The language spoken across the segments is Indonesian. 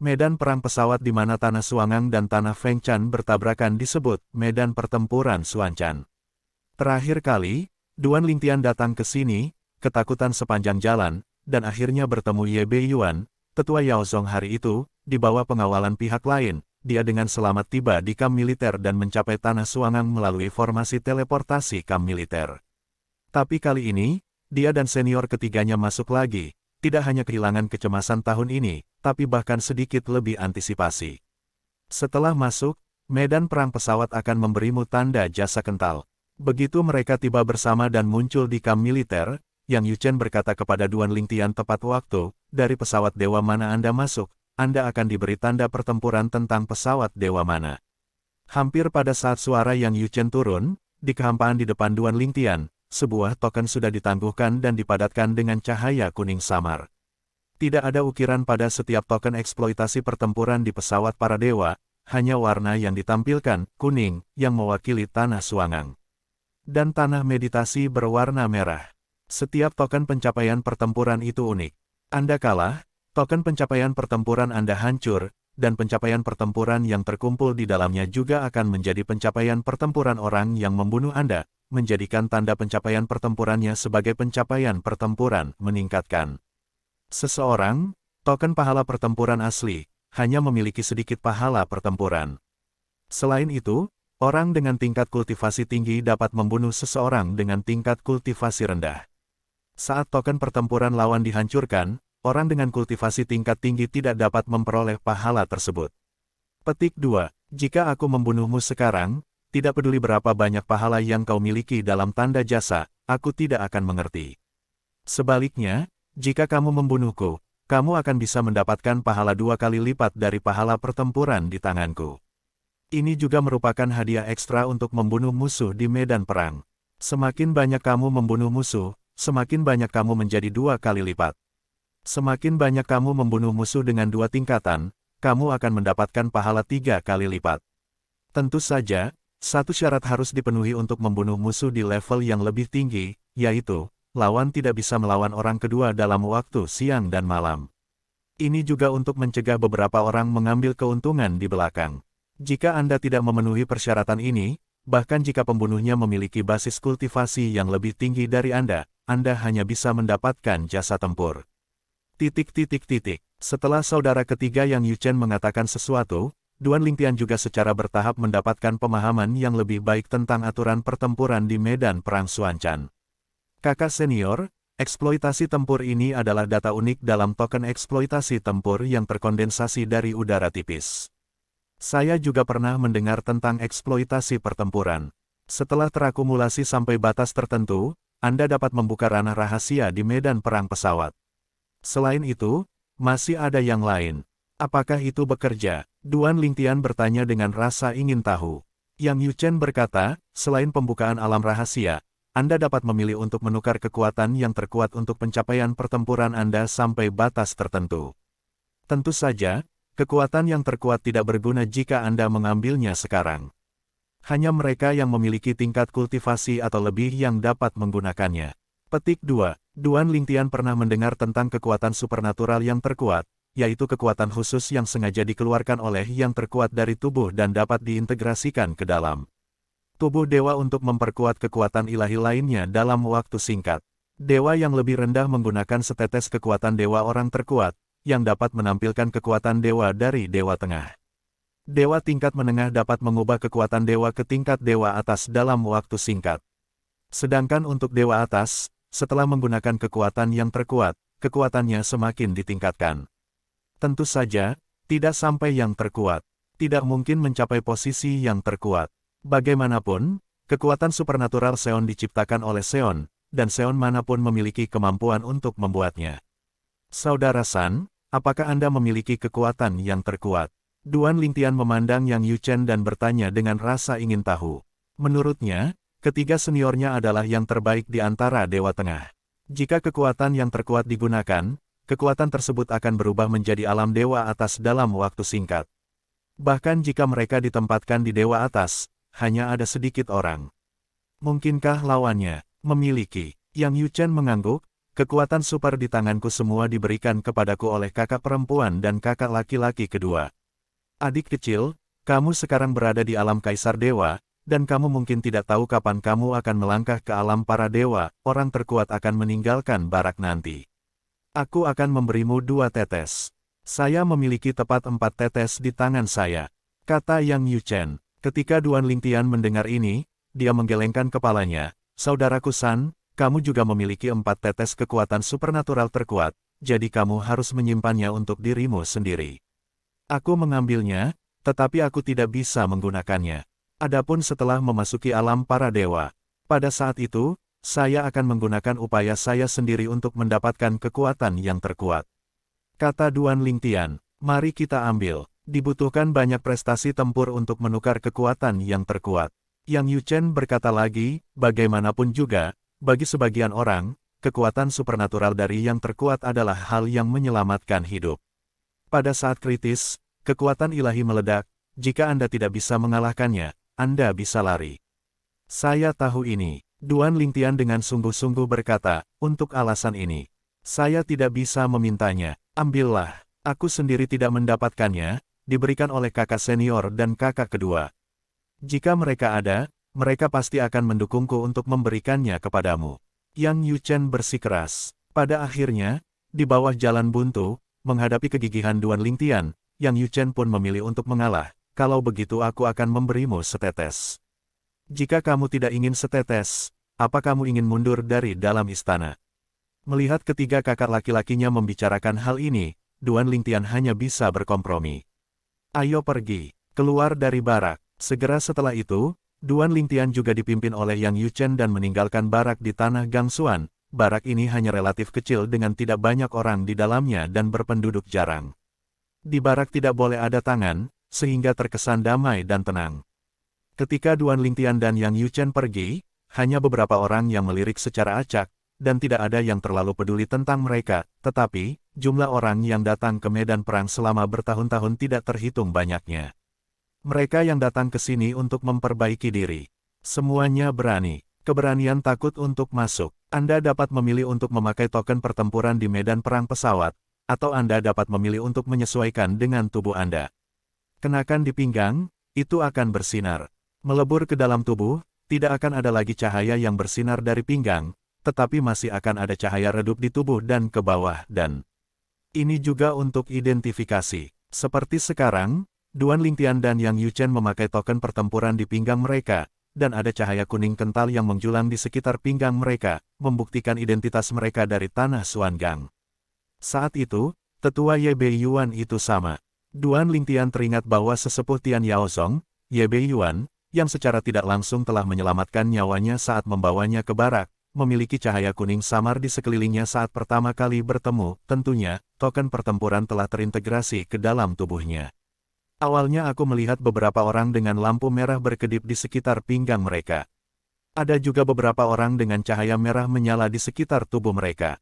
Medan perang pesawat di mana tanah Suangang dan tanah Fengchan bertabrakan disebut medan pertempuran Suanchan. Terakhir kali, Duan Lingtian datang ke sini, ketakutan sepanjang jalan, dan akhirnya bertemu Ye Beiyuan, tetua Yaozong hari itu, di bawah pengawalan pihak lain. Dia dengan selamat tiba di kamp militer dan mencapai tanah Suangang melalui formasi teleportasi kamp militer. Tapi kali ini, dia dan senior ketiganya masuk lagi, tidak hanya kehilangan kecemasan tahun ini, tapi bahkan sedikit lebih antisipasi. Setelah masuk, medan perang pesawat akan memberimu tanda jasa kental. Begitu mereka tiba bersama dan muncul di kamp militer, Yang Yuchen berkata kepada Duan Lingtian tepat waktu, dari pesawat dewa mana Anda masuk, Anda akan diberi tanda pertempuran tentang pesawat dewa mana. Hampir pada saat suara Yang Yuchen turun, di kehampaan di depan Duan Lingtian, sebuah token sudah ditangguhkan dan dipadatkan dengan cahaya kuning samar. Tidak ada ukiran pada setiap token eksploitasi pertempuran di pesawat para dewa, hanya warna yang ditampilkan, kuning, yang mewakili tanah Suangang. Dan tanah meditasi berwarna merah. Setiap token pencapaian pertempuran itu unik. Anda kalah, token pencapaian pertempuran Anda hancur, dan pencapaian pertempuran yang terkumpul di dalamnya juga akan menjadi pencapaian pertempuran orang yang membunuh Anda, menjadikan tanda pencapaian pertempurannya sebagai pencapaian pertempuran meningkatkan. Seseorang, token pahala pertempuran asli, hanya memiliki sedikit pahala pertempuran. Selain itu, orang dengan tingkat kultivasi tinggi dapat membunuh seseorang dengan tingkat kultivasi rendah. Saat token pertempuran lawan dihancurkan, orang dengan kultivasi tingkat tinggi tidak dapat memperoleh pahala tersebut. Petik 2. Jika aku membunuhmu sekarang, tidak peduli berapa banyak pahala yang kau miliki dalam tanda jasa, aku tidak akan mengerti. Sebaliknya, jika kamu membunuhku, kamu akan bisa mendapatkan pahala 2 kali lipat dari pahala pertempuran di tanganku. Ini juga merupakan hadiah ekstra untuk membunuh musuh di medan perang. Semakin banyak kamu membunuh musuh, semakin banyak kamu menjadi 2 kali lipat. Semakin banyak kamu membunuh musuh dengan 2 tingkatan, kamu akan mendapatkan pahala 3 kali lipat. Tentu saja, satu syarat harus dipenuhi untuk membunuh musuh di level yang lebih tinggi, yaitu, lawan tidak bisa melawan orang kedua dalam waktu siang dan malam. Ini juga untuk mencegah beberapa orang mengambil keuntungan di belakang. Jika Anda tidak memenuhi persyaratan ini, bahkan jika pembunuhnya memiliki basis kultivasi yang lebih tinggi dari Anda hanya bisa mendapatkan jasa tempur. Setelah saudara ketiga Yang Yuchen mengatakan sesuatu, Duan Lingtian juga secara bertahap mendapatkan pemahaman yang lebih baik tentang aturan pertempuran di medan perang Suanchan. Kakak senior, eksploitasi tempur ini adalah data unik dalam token eksploitasi tempur yang terkondensasi dari udara tipis. Saya juga pernah mendengar tentang eksploitasi pertempuran. Setelah terakumulasi sampai batas tertentu, Anda dapat membuka ranah rahasia di medan perang pesawat. Selain itu, masih ada yang lain. Apakah itu bekerja? Duan Lingtian bertanya dengan rasa ingin tahu. Yang Yuchen berkata, selain pembukaan alam rahasia, Anda dapat memilih untuk menukar kekuatan yang terkuat untuk pencapaian pertempuran Anda sampai batas tertentu. Tentu saja, kekuatan yang terkuat tidak berguna jika Anda mengambilnya sekarang. Hanya mereka yang memiliki tingkat kultivasi atau lebih yang dapat menggunakannya. Petik 2. Duan Lingtian pernah mendengar tentang kekuatan supernatural yang terkuat, yaitu kekuatan khusus yang sengaja dikeluarkan oleh yang terkuat dari tubuh dan dapat diintegrasikan ke dalam tubuh dewa untuk memperkuat kekuatan ilahi lainnya dalam waktu singkat. Dewa yang lebih rendah menggunakan setetes kekuatan dewa orang terkuat, yang dapat menampilkan kekuatan dewa dari dewa tengah. Dewa tingkat menengah dapat mengubah kekuatan dewa ke tingkat dewa atas dalam waktu singkat. Sedangkan untuk dewa atas, setelah menggunakan kekuatan yang terkuat, kekuatannya semakin ditingkatkan. Tentu saja, tidak sampai yang terkuat. Tidak mungkin mencapai posisi yang terkuat. Bagaimanapun, kekuatan supernatural Seon diciptakan oleh Seon, dan Seon manapun memiliki kemampuan untuk membuatnya. Saudara San, apakah Anda memiliki kekuatan yang terkuat? Duan Lingtian memandang Yang Yuchen dan bertanya dengan rasa ingin tahu. Menurutnya, ketiga seniornya adalah yang terbaik di antara Dewa Tengah. Jika kekuatan yang terkuat digunakan, kekuatan tersebut akan berubah menjadi alam Dewa Atas dalam waktu singkat. Bahkan jika mereka ditempatkan di Dewa Atas, hanya ada sedikit orang. Mungkinkah lawannya memiliki? Yang Yuchen mengangguk, kekuatan super di tanganku semua diberikan kepadaku oleh kakak perempuan dan kakak laki-laki kedua. Adik kecil, kamu sekarang berada di alam Kaisar Dewa, dan kamu mungkin tidak tahu kapan kamu akan melangkah ke alam para dewa, orang terkuat akan meninggalkan barak nanti. Aku akan memberimu 2 tetes. Saya memiliki tepat 4 tetes di tangan saya, kata Yang Yuchen. Ketika Duan Lingtian mendengar ini, dia menggelengkan kepalanya. Saudaraku San, kamu juga memiliki 4 tetes kekuatan supernatural terkuat, jadi kamu harus menyimpannya untuk dirimu sendiri. Aku mengambilnya, tetapi aku tidak bisa menggunakannya. Adapun setelah memasuki alam para dewa, pada saat itu, saya akan menggunakan upaya saya sendiri untuk mendapatkan kekuatan yang terkuat. Kata Duan Lingtian, mari kita ambil. Dibutuhkan banyak prestasi tempur untuk menukar kekuatan yang terkuat. Yang Yuchen berkata lagi, bagaimanapun juga, bagi sebagian orang, kekuatan supernatural dari yang terkuat adalah hal yang menyelamatkan hidup. Pada saat kritis, kekuatan ilahi meledak, jika Anda tidak bisa mengalahkannya, Anda bisa lari. Saya tahu ini, Duan Lingtian dengan sungguh-sungguh berkata, untuk alasan ini, saya tidak bisa memintanya, ambillah, aku sendiri tidak mendapatkannya, diberikan oleh kakak senior dan kakak kedua. Jika mereka ada, mereka pasti akan mendukungku untuk memberikannya kepadamu. Yang Yuchen bersikeras. Pada akhirnya, di bawah jalan buntu, menghadapi kegigihan Duan Lingtian, Yang Yuchen pun memilih untuk mengalah. Kalau begitu aku akan memberimu setetes. Jika kamu tidak ingin setetes, apa kamu ingin mundur dari dalam istana? Melihat ketiga kakak laki-lakinya membicarakan hal ini, Duan Lingtian hanya bisa berkompromi. Ayo pergi, keluar dari barak. Segera setelah itu, Duan Lingtian juga dipimpin oleh Yang Yuchen dan meninggalkan barak di tanah Gangsuan. Barak ini hanya relatif kecil dengan tidak banyak orang di dalamnya dan berpenduduk jarang. Di barak tidak boleh ada tangan, sehingga terkesan damai dan tenang. Ketika Duan Lingtian dan Yang Yuchen pergi, hanya beberapa orang yang melirik secara acak, dan tidak ada yang terlalu peduli tentang mereka, tetapi, jumlah orang yang datang ke medan perang selama bertahun-tahun tidak terhitung banyaknya. Mereka yang datang ke sini untuk memperbaiki diri. Semuanya berani. Keberanian takut untuk masuk. Anda dapat memilih untuk memakai token pertempuran di medan perang pesawat, atau Anda dapat memilih untuk menyesuaikan dengan tubuh Anda. Kenakan di pinggang, itu akan bersinar. Melebur ke dalam tubuh, tidak akan ada lagi cahaya yang bersinar dari pinggang, tetapi masih akan ada cahaya redup di tubuh dan ke bawah dan ini juga untuk identifikasi. Seperti sekarang, Duan Lingtian dan Yang Yuchen memakai token pertempuran di pinggang mereka, dan ada cahaya kuning kental yang menjulang di sekitar pinggang mereka, membuktikan identitas mereka dari tanah Xuangang. Saat itu, tetua Ye Beiyuan itu sama. Duan Lingtian teringat bahwa sesepuh Tian Yaozong, Ye Beiyuan, yang secara tidak langsung telah menyelamatkan nyawanya saat membawanya ke barak, memiliki cahaya kuning samar di sekelilingnya saat pertama kali bertemu. Tentunya, token pertempuran telah terintegrasi ke dalam tubuhnya. Awalnya aku melihat beberapa orang dengan lampu merah berkedip di sekitar pinggang mereka. Ada juga beberapa orang dengan cahaya merah menyala di sekitar tubuh mereka.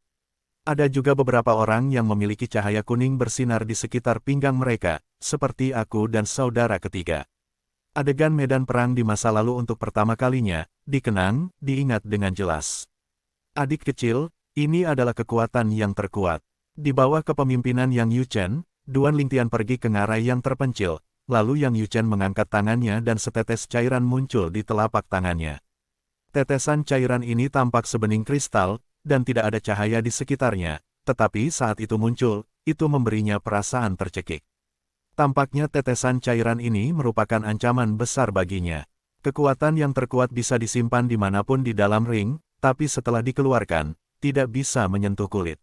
Ada juga beberapa orang yang memiliki cahaya kuning bersinar di sekitar pinggang mereka, seperti aku dan saudara ketiga. Adegan medan perang di masa lalu untuk pertama kalinya, dikenang, diingat dengan jelas. Adik kecil, ini adalah kekuatan yang terkuat. Di bawah kepemimpinan Yang Yuchen, Duan Lingtian pergi ke ngarai yang terpencil, lalu Yang Yuchen mengangkat tangannya dan setetes cairan muncul di telapak tangannya. Tetesan cairan ini tampak sebening kristal, dan tidak ada cahaya di sekitarnya, tetapi saat itu muncul, itu memberinya perasaan tercekik. Tampaknya tetesan cairan ini merupakan ancaman besar baginya. Kekuatan yang terkuat bisa disimpan dimanapun di dalam ring, tapi setelah dikeluarkan, tidak bisa menyentuh kulit.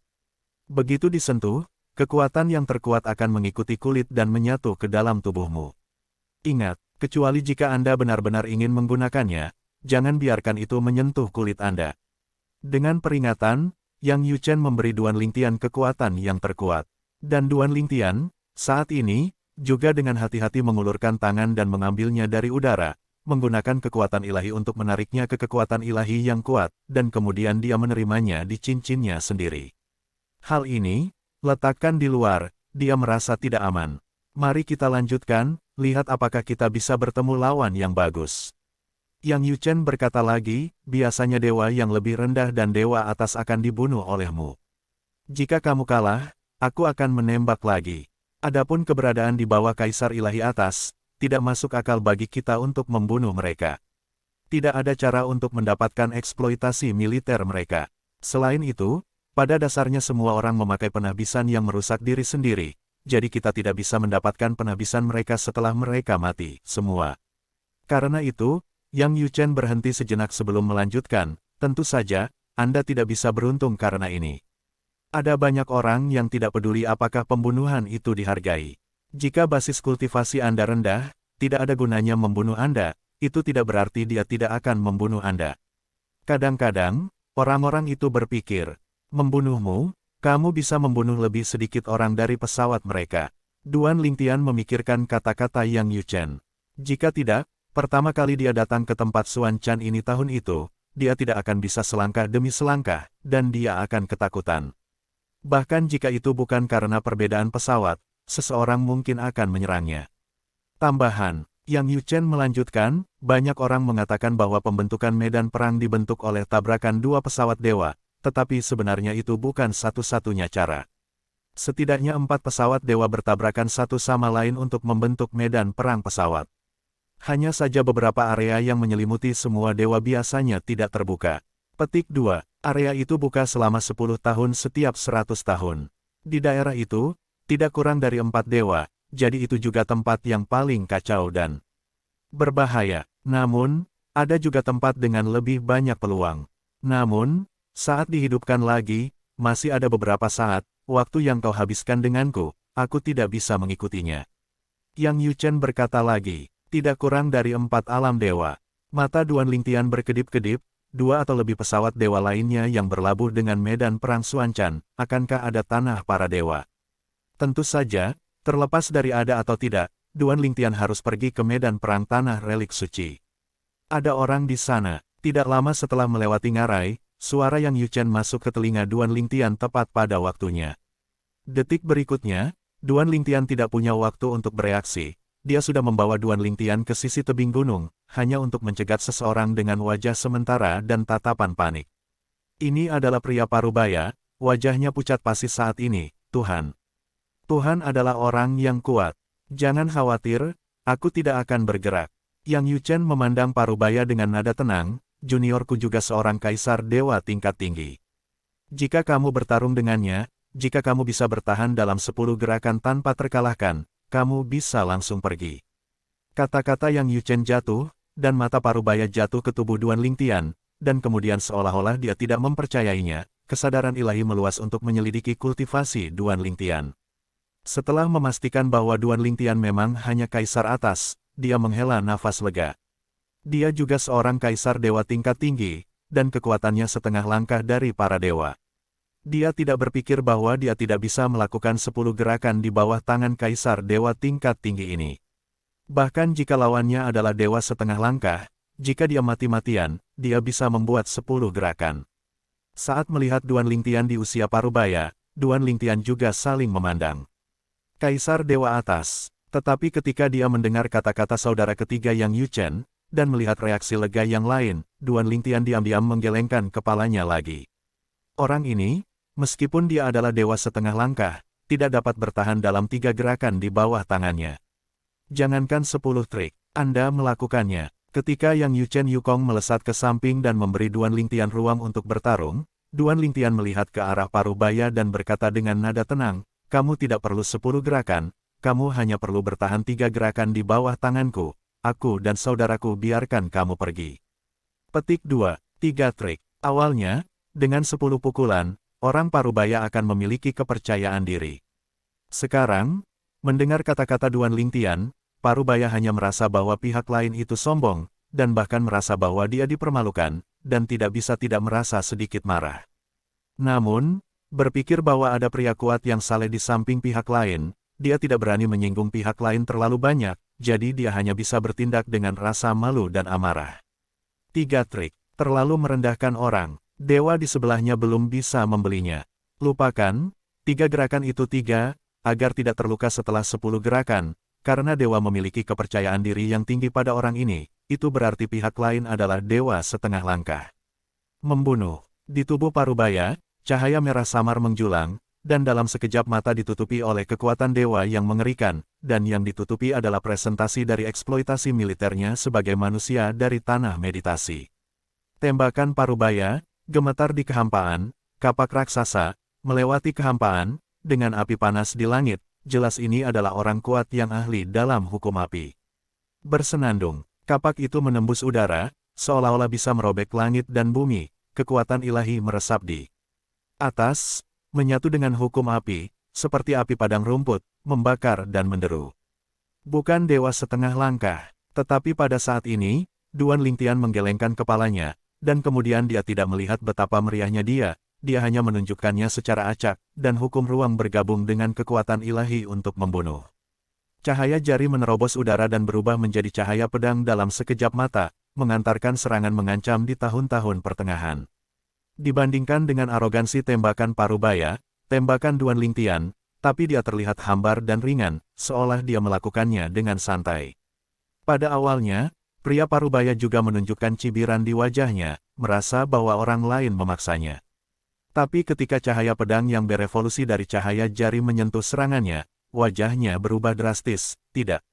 Begitu disentuh, kekuatan yang terkuat akan mengikuti kulit dan menyatu ke dalam tubuhmu. Ingat, kecuali jika Anda benar-benar ingin menggunakannya, jangan biarkan itu menyentuh kulit Anda. Dengan peringatan, Yang Yuchen memberi Duan Lingtian kekuatan yang terkuat. Dan Duan Lingtian, saat ini, juga dengan hati-hati mengulurkan tangan dan mengambilnya dari udara, menggunakan kekuatan ilahi untuk menariknya ke kekuatan ilahi yang kuat, dan kemudian dia menerimanya di cincinnya sendiri. Hal ini, letakkan di luar, dia merasa tidak aman. Mari kita lanjutkan, lihat apakah kita bisa bertemu lawan yang bagus. Yang Yuchen berkata lagi, biasanya dewa yang lebih rendah dan dewa atas akan dibunuh olehmu. Jika kamu kalah, aku akan menembak lagi. Adapun keberadaan di bawah Kaisar Ilahi atas, tidak masuk akal bagi kita untuk membunuh mereka. Tidak ada cara untuk mendapatkan eksploitasi militer mereka. Selain itu, pada dasarnya semua orang memakai penahbisan yang merusak diri sendiri, jadi kita tidak bisa mendapatkan penahbisan mereka setelah mereka mati, semua. Karena itu, Yang Yuchen berhenti sejenak sebelum melanjutkan, tentu saja, Anda tidak bisa beruntung karena ini. Ada banyak orang yang tidak peduli apakah pembunuhan itu dihargai. Jika basis kultivasi Anda rendah, tidak ada gunanya membunuh Anda, itu tidak berarti dia tidak akan membunuh Anda. Kadang-kadang, orang-orang itu berpikir, membunuhmu, kamu bisa membunuh lebih sedikit orang dari pesawat mereka. Duan Lingtian memikirkan kata-kata Yang Yuchen. Jika tidak, pertama kali dia datang ke tempat Xuan Chan ini tahun itu, dia tidak akan bisa selangkah demi selangkah, dan dia akan ketakutan. Bahkan jika itu bukan karena perbedaan pesawat, seseorang mungkin akan menyerangnya. Tambahan, Yang Yuchen melanjutkan, banyak orang mengatakan bahwa pembentukan medan perang dibentuk oleh tabrakan dua pesawat dewa, tetapi sebenarnya itu bukan satu-satunya cara. Setidaknya 4 pesawat dewa bertabrakan satu sama lain untuk membentuk medan perang pesawat. Hanya saja beberapa area yang menyelimuti semua dewa biasanya tidak terbuka. Petik 2. Area itu buka selama 10 tahun setiap 100 tahun. Di daerah itu, tidak kurang dari 4 dewa, jadi itu juga tempat yang paling kacau dan berbahaya. Namun, ada juga tempat dengan lebih banyak peluang. Namun, saat dihidupkan lagi, masih ada beberapa saat, waktu yang kau habiskan denganku, aku tidak bisa mengikutinya. Yang Yuchen berkata lagi. Tidak kurang dari 4 alam dewa. Mata Duan Lingtian berkedip-kedip, 2 atau lebih pesawat dewa lainnya yang berlabuh dengan medan perang Xuan Chan, akankah ada tanah para dewa? Tentu saja, terlepas dari ada atau tidak, Duan Lingtian harus pergi ke medan perang tanah relik suci. Ada orang di sana. Tidak lama setelah melewati ngarai, suara Yang Yuchen masuk ke telinga Duan Lingtian tepat pada waktunya. Detik berikutnya, Duan Lingtian tidak punya waktu untuk bereaksi. Dia sudah membawa Duan Lingtian ke sisi tebing gunung, hanya untuk mencegat seseorang dengan wajah sementara dan tatapan panik. Ini adalah pria parubaya, wajahnya pucat pasi saat ini, Tuhan. Tuhan adalah orang yang kuat. Jangan khawatir, aku tidak akan bergerak. Yang Yuchen memandang parubaya dengan nada tenang, juniorku juga seorang kaisar dewa tingkat tinggi. Jika kamu bertarung dengannya, jika kamu bisa bertahan dalam 10 gerakan tanpa terkalahkan, kamu bisa langsung pergi. Kata-kata Yang Yuchen jatuh, dan mata parubaya jatuh ke tubuh Duan Lingtian, dan kemudian seolah-olah dia tidak mempercayainya, kesadaran ilahi meluas untuk menyelidiki kultivasi Duan Lingtian. Setelah memastikan bahwa Duan Lingtian memang hanya kaisar atas, dia menghela nafas lega. Dia juga seorang kaisar dewa tingkat tinggi, dan kekuatannya setengah langkah dari para dewa. Dia tidak berpikir bahwa dia tidak bisa melakukan 10 gerakan di bawah tangan kaisar dewa tingkat tinggi ini. Bahkan jika lawannya adalah dewa setengah langkah, jika dia mati-matian, dia bisa membuat 10 gerakan. Saat melihat Duan Lingtian di usia parubaya, Duan Lingtian juga saling memandang. Kaisar dewa atas. Tetapi ketika dia mendengar kata-kata saudara ketiga Yang Yuchen, dan melihat reaksi lega yang lain, Duan Lingtian diam-diam menggelengkan kepalanya lagi. Orang ini, meskipun dia adalah dewa setengah langkah, tidak dapat bertahan dalam 3 gerakan di bawah tangannya. Jangankan 10 trik, Anda melakukannya. Ketika Yang Yuchen Yukong melesat ke samping dan memberi Duan Lingtian ruang untuk bertarung, Duan Lingtian melihat ke arah parubaya dan berkata dengan nada tenang, kamu tidak perlu 10 gerakan, kamu hanya perlu bertahan 3 gerakan di bawah tanganku, aku dan saudaraku biarkan kamu pergi. Petik 2. 3 trik. Awalnya, dengan 10 pukulan, orang parubaya akan memiliki kepercayaan diri. Sekarang, mendengar kata-kata Duan Lingtian, parubaya hanya merasa bahwa pihak lain itu sombong, dan bahkan merasa bahwa dia dipermalukan, dan tidak bisa tidak merasa sedikit marah. Namun, berpikir bahwa ada pria kuat yang saleh di samping pihak lain, dia tidak berani menyinggung pihak lain terlalu banyak, jadi dia hanya bisa bertindak dengan rasa malu dan amarah. 3 trik. Terlalu merendahkan orang. Dewa di sebelahnya belum bisa membelinya. Lupakan, 3 gerakan itu 3, agar tidak terluka setelah 10 gerakan, karena dewa memiliki kepercayaan diri yang tinggi pada orang ini, itu berarti pihak lain adalah dewa setengah langkah. Membunuh. Di tubuh Parubaya, cahaya merah samar menjulang, dan dalam sekejap mata ditutupi oleh kekuatan dewa yang mengerikan, dan yang ditutupi adalah presentasi dari eksploitasi militernya sebagai manusia dari tanah meditasi. Tembakan Parubaya, gemetar di kehampaan, kapak raksasa, melewati kehampaan, dengan api panas di langit, jelas ini adalah orang kuat yang ahli dalam hukum api. Bersenandung, kapak itu menembus udara, seolah-olah bisa merobek langit dan bumi, kekuatan ilahi meresap di atas, menyatu dengan hukum api, seperti api padang rumput, membakar dan menderu. Bukan dewa setengah langkah, tetapi pada saat ini, Duan Lingtian menggelengkan kepalanya, dan kemudian dia tidak melihat betapa meriahnya dia hanya menunjukkannya secara acak, dan hukum ruang bergabung dengan kekuatan ilahi untuk membunuh. Cahaya jari menerobos udara dan berubah menjadi cahaya pedang dalam sekejap mata, mengantarkan serangan mengancam di tahun-tahun pertengahan. Dibandingkan dengan arogansi tembakan Parubaya, tembakan Duan Lingtian, tapi dia terlihat hambar dan ringan, seolah dia melakukannya dengan santai. Pada awalnya, pria Parubaya juga menunjukkan cibiran di wajahnya, merasa bahwa orang lain memaksanya. Tapi ketika cahaya pedang yang berevolusi dari cahaya jari menyentuh serangannya, wajahnya berubah drastis, tidak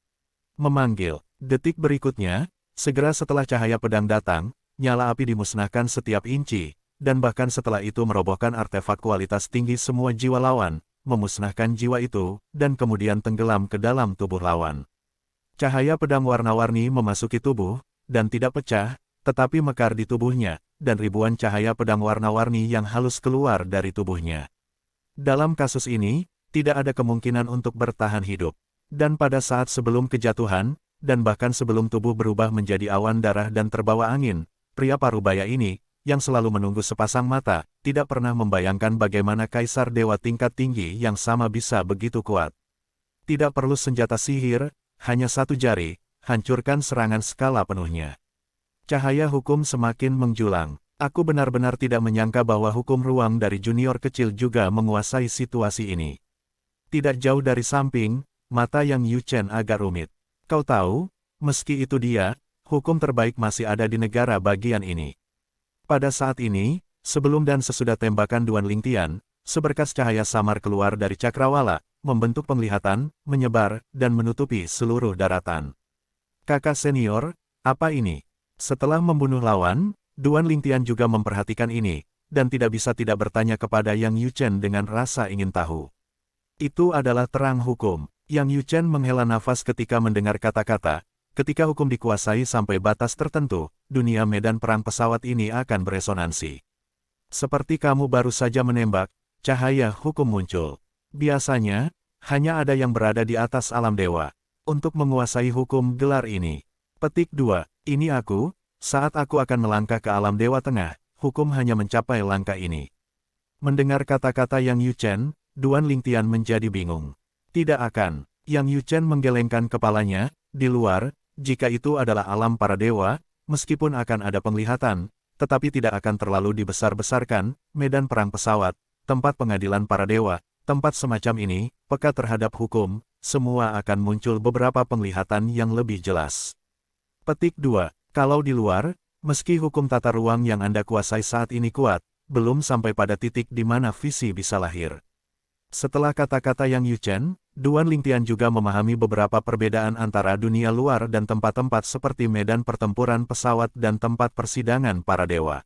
memanggil. Detik berikutnya, segera setelah cahaya pedang datang, nyala api dimusnahkan setiap inci, dan bahkan setelah itu merobohkan artefak kualitas tinggi semua jiwa lawan, memusnahkan jiwa itu, dan kemudian tenggelam ke dalam tubuh lawan. Cahaya pedang warna-warni memasuki tubuh, dan tidak pecah, tetapi mekar di tubuhnya, dan ribuan cahaya pedang warna-warni yang halus keluar dari tubuhnya. Dalam kasus ini, tidak ada kemungkinan untuk bertahan hidup. Dan pada saat sebelum kejatuhan, dan bahkan sebelum tubuh berubah menjadi awan darah dan terbawa angin, pria Parubaya ini, yang selalu menunggu sepasang mata, tidak pernah membayangkan bagaimana kaisar dewa tingkat tinggi yang sama bisa begitu kuat. Tidak perlu senjata sihir, hanya satu jari, hancurkan serangan skala penuhnya. Cahaya hukum semakin menjulang. Aku benar-benar tidak menyangka bahwa hukum ruang dari junior kecil juga menguasai situasi ini. Tidak jauh dari samping, mata Yang Yuchen agak rumit. Kau tahu, meski itu dia, hukum terbaik masih ada di negara bagian ini. Pada saat ini, sebelum dan sesudah tembakan Duan Lingtian, seberkas cahaya samar keluar dari cakrawala, membentuk penglihatan, menyebar, dan menutupi seluruh daratan. Kakak senior, apa ini? Setelah membunuh lawan, Duan Lingtian juga memperhatikan ini, dan tidak bisa tidak bertanya kepada Yang Yuchen dengan rasa ingin tahu. Itu adalah terang hukum. Yang Yuchen menghela nafas ketika mendengar kata-kata, ketika hukum dikuasai sampai batas tertentu, dunia medan perang pesawat ini akan beresonansi. Seperti kamu baru saja menembak, cahaya hukum muncul. Biasanya, hanya ada yang berada di atas alam dewa, untuk menguasai hukum gelar ini. Petik 2. Ini aku, saat aku akan melangkah ke alam dewa tengah, hukum hanya mencapai langkah ini. Mendengar kata-kata Yang Yuchen, Duan Lingtian menjadi bingung. Tidak akan. Yang Yuchen menggelengkan kepalanya, di luar, jika itu adalah alam para dewa, meskipun akan ada penglihatan, tetapi tidak akan terlalu dibesar-besarkan, medan perang pesawat, tempat pengadilan para dewa, tempat semacam ini, peka terhadap hukum, semua akan muncul beberapa penglihatan yang lebih jelas. Petik 2. Kalau di luar, meski hukum tata ruang yang Anda kuasai saat ini kuat, belum sampai pada titik di mana visi bisa lahir. Setelah kata-kata Yang Yuchen, Duan Lingtian juga memahami beberapa perbedaan antara dunia luar dan tempat-tempat seperti medan pertempuran pesawat dan tempat persidangan para dewa.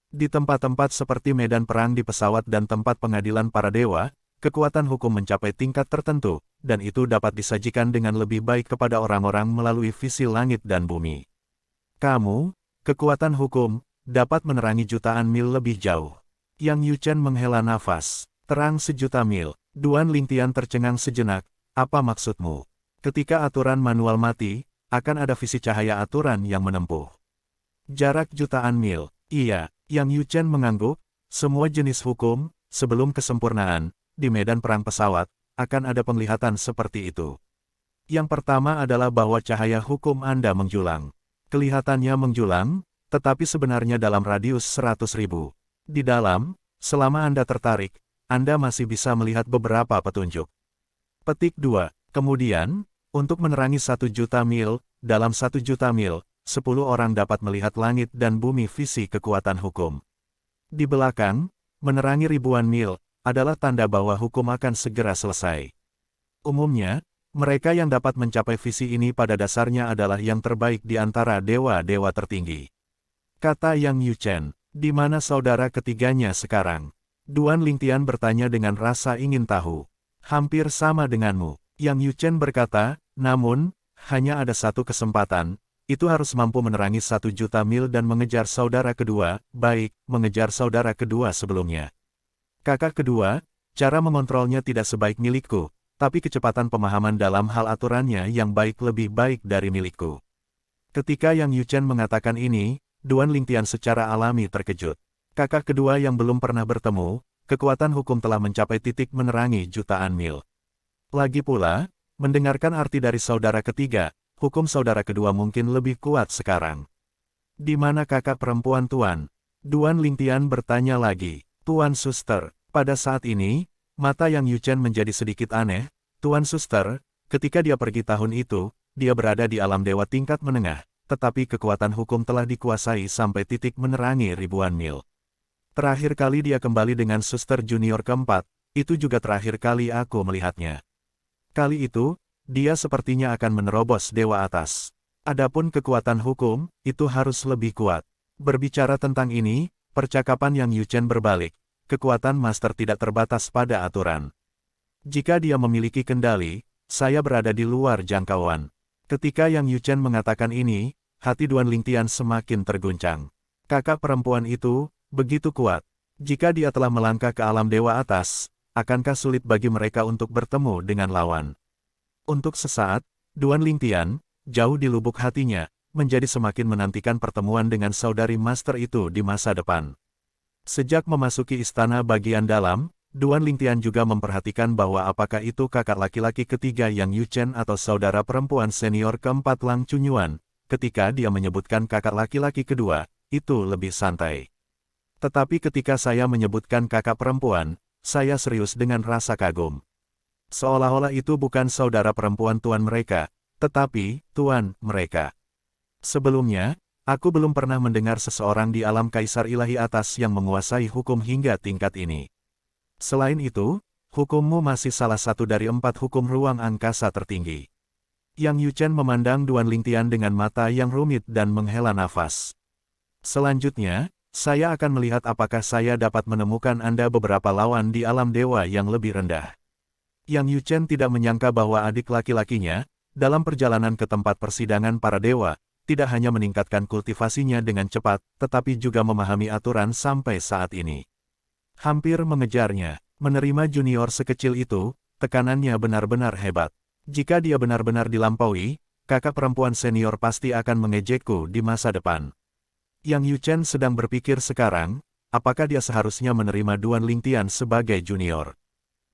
Di tempat-tempat seperti medan perang di pesawat dan tempat pengadilan para dewa, kekuatan hukum mencapai tingkat tertentu, dan itu dapat disajikan dengan lebih baik kepada orang-orang melalui visi langit dan bumi. Kamu, kekuatan hukum, dapat menerangi jutaan mil lebih jauh. Yang Yuchen menghela nafas. Terang sejuta mil. Duan Lingtian tercengang sejenak. Apa maksudmu? Ketika aturan manual mati, akan ada visi cahaya aturan yang menempuh jarak jutaan mil. Iya, Yang Yuchen mengangguk. Semua jenis hukum, sebelum kesempurnaan, di medan perang pesawat, akan ada penglihatan seperti itu. Yang pertama adalah bahwa cahaya hukum Anda menjulang. Kelihatannya menjulang, tetapi sebenarnya dalam radius 100.000. Di dalam, selama Anda tertarik, Anda masih bisa melihat beberapa petunjuk. Petik 2. Kemudian, Untuk menerangi 1 juta mil, dalam 1 juta mil, 10 orang dapat melihat langit dan bumi visi kekuatan hukum. Di belakang, menerangi ribuan mil, adalah tanda bahwa hukum akan segera selesai. Umumnya, mereka yang dapat mencapai visi ini pada dasarnya adalah yang terbaik di antara dewa-dewa tertinggi. Kata Yang Yuchen, di mana saudara ketiganya sekarang? Duan Lingtian bertanya dengan rasa ingin tahu. Hampir sama denganmu, Yang Yuchen berkata, namun, hanya ada satu kesempatan, itu harus mampu menerangi 1 juta mil dan mengejar saudara kedua, baik, mengejar saudara kedua sebelumnya. Kakak kedua, cara mengontrolnya tidak sebaik milikku, tapi kecepatan pemahaman dalam hal aturannya yang baik lebih baik dari milikku. Ketika Yang Yuchen mengatakan ini, Duan Lingtian secara alami terkejut. Kakak kedua yang belum pernah bertemu, kekuatan hukum telah mencapai titik menerangi jutaan mil. Lagi pula, mendengarkan arti dari saudara ketiga, hukum saudara kedua mungkin lebih kuat sekarang. Di mana kakak perempuan Tuan? Duan Lingtian bertanya lagi. Tuan Suster, pada saat ini, mata Yang Yuchen menjadi sedikit aneh. Tuan Suster, ketika dia pergi tahun itu, dia berada di alam dewa tingkat menengah, tetapi kekuatan hukum telah dikuasai sampai titik menerangi ribuan mil. Terakhir kali dia kembali dengan suster junior keempat, itu juga terakhir kali aku melihatnya. Kali itu, dia sepertinya akan menerobos dewa atas. Adapun kekuatan hukum, itu harus lebih kuat. Berbicara tentang ini, percakapan Yang Yuchen berbalik. Kekuatan master tidak terbatas pada aturan. Jika dia memiliki kendali, saya berada di luar jangkauan. Ketika Yang Yuchen mengatakan ini, hati Duan Lingtian semakin terguncang. Kakak perempuan itu, begitu kuat. Jika dia telah melangkah ke alam dewa atas, akankah sulit bagi mereka untuk bertemu dengan lawan? Untuk sesaat, Duan Lingtian, jauh di lubuk hatinya, menjadi semakin menantikan pertemuan dengan saudari master itu di masa depan. Sejak memasuki istana bagian dalam, Duan Lingtian juga memperhatikan bahwa apakah itu kakak laki-laki ketiga Yang Yuchen atau saudara perempuan senior keempat Lang Chunyuan. Ketika dia menyebutkan kakak laki-laki kedua, itu lebih santai. Tetapi ketika saya menyebutkan kakak perempuan, saya serius dengan rasa kagum. Seolah-olah itu bukan saudara perempuan tuan mereka, tetapi tuan mereka. Sebelumnya, aku belum pernah mendengar seseorang di alam kaisar ilahi atas yang menguasai hukum hingga tingkat ini. Selain itu, hukummu masih salah satu dari 4 hukum ruang angkasa tertinggi. Yang Yuchen memandang Duan Lingtian dengan mata yang rumit dan menghela nafas. Selanjutnya, saya akan melihat apakah saya dapat menemukan Anda beberapa lawan di alam dewa yang lebih rendah. Yang Yuchen tidak menyangka bahwa adik laki-lakinya, dalam perjalanan ke tempat persidangan para dewa, tidak hanya meningkatkan kultivasinya dengan cepat, tetapi juga memahami aturan sampai saat ini. Hampir mengejarnya, menerima junior sekecil itu, tekanannya benar-benar hebat. Jika dia benar-benar dilampaui, kakak perempuan senior pasti akan mengejekku di masa depan. Yang Yuchen sedang berpikir sekarang, apakah dia seharusnya menerima Duan Lingtian sebagai junior.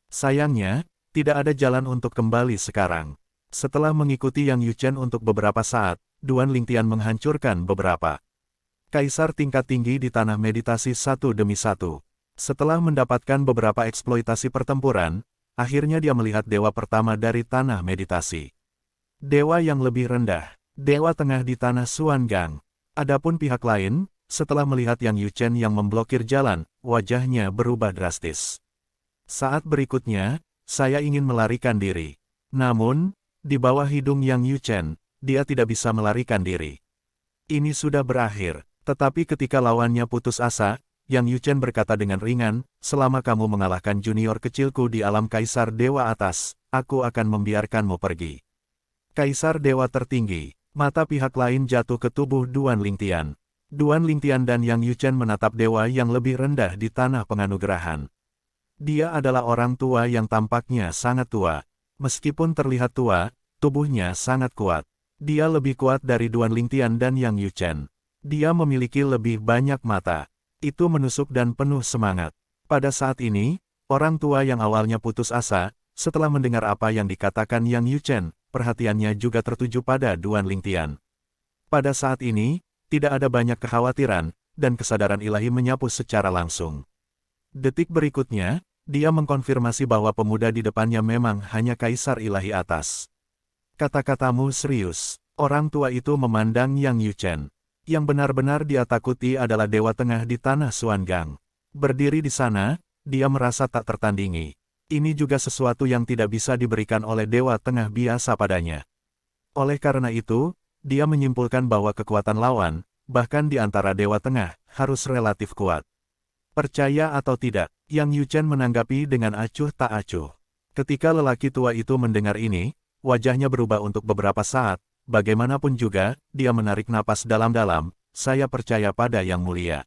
Sayangnya, tidak ada jalan untuk kembali sekarang. Setelah mengikuti Yang Yuchen untuk beberapa saat, Duan Lingtian menghancurkan beberapa kaisar tingkat tinggi di tanah meditasi satu demi satu. Setelah mendapatkan beberapa eksploitasi pertempuran, akhirnya dia melihat dewa pertama dari tanah meditasi. Dewa yang lebih rendah, dewa tengah di tanah Xuangang. Adapun pihak lain, setelah melihat Yang Yuchen yang memblokir jalan, wajahnya berubah drastis. Saat berikutnya, saya ingin melarikan diri. Namun, di bawah hidung Yang Yuchen, dia tidak bisa melarikan diri. Ini sudah berakhir, tetapi ketika lawannya putus asa, Yang Yuchen berkata dengan ringan, selama kamu mengalahkan junior kecilku di alam Kaisar Dewa Atas, aku akan membiarkanmu pergi. Kaisar Dewa Tertinggi. Mata pihak lain jatuh ke tubuh Duan Lingtian. Duan Lingtian dan Yang Yuchen menatap dewa yang lebih rendah di tanah penganugerahan. Dia adalah orang tua yang tampaknya sangat tua. Meskipun terlihat tua, tubuhnya sangat kuat. Dia lebih kuat dari Duan Lingtian dan Yang Yuchen. Dia memiliki lebih banyak mata. Itu menusuk dan penuh semangat. Pada saat ini, orang tua yang awalnya putus asa, setelah mendengar apa yang dikatakan Yang Yuchen, perhatiannya juga tertuju pada Duan Lingtian. Pada saat ini, tidak ada banyak kekhawatiran, dan kesadaran ilahi menyapu secara langsung. Detik berikutnya, dia mengkonfirmasi bahwa pemuda di depannya memang hanya Kaisar Ilahi Atas. Kata-katamu serius. Orang tua itu memandang Yang Yuchen. Yang benar-benar dia takuti adalah Dewa Tengah di tanah Xuangang. Berdiri di sana, dia merasa tak tertandingi. Ini juga sesuatu yang tidak bisa diberikan oleh Dewa Tengah biasa padanya. Oleh karena itu, dia menyimpulkan bahwa kekuatan lawan, bahkan di antara Dewa Tengah, harus relatif kuat. Percaya atau tidak, Yang Yuchen menanggapi dengan acuh tak acuh. Ketika lelaki tua itu mendengar ini, wajahnya berubah untuk beberapa saat. Bagaimanapun juga, dia menarik napas dalam-dalam, saya percaya pada Yang Mulia.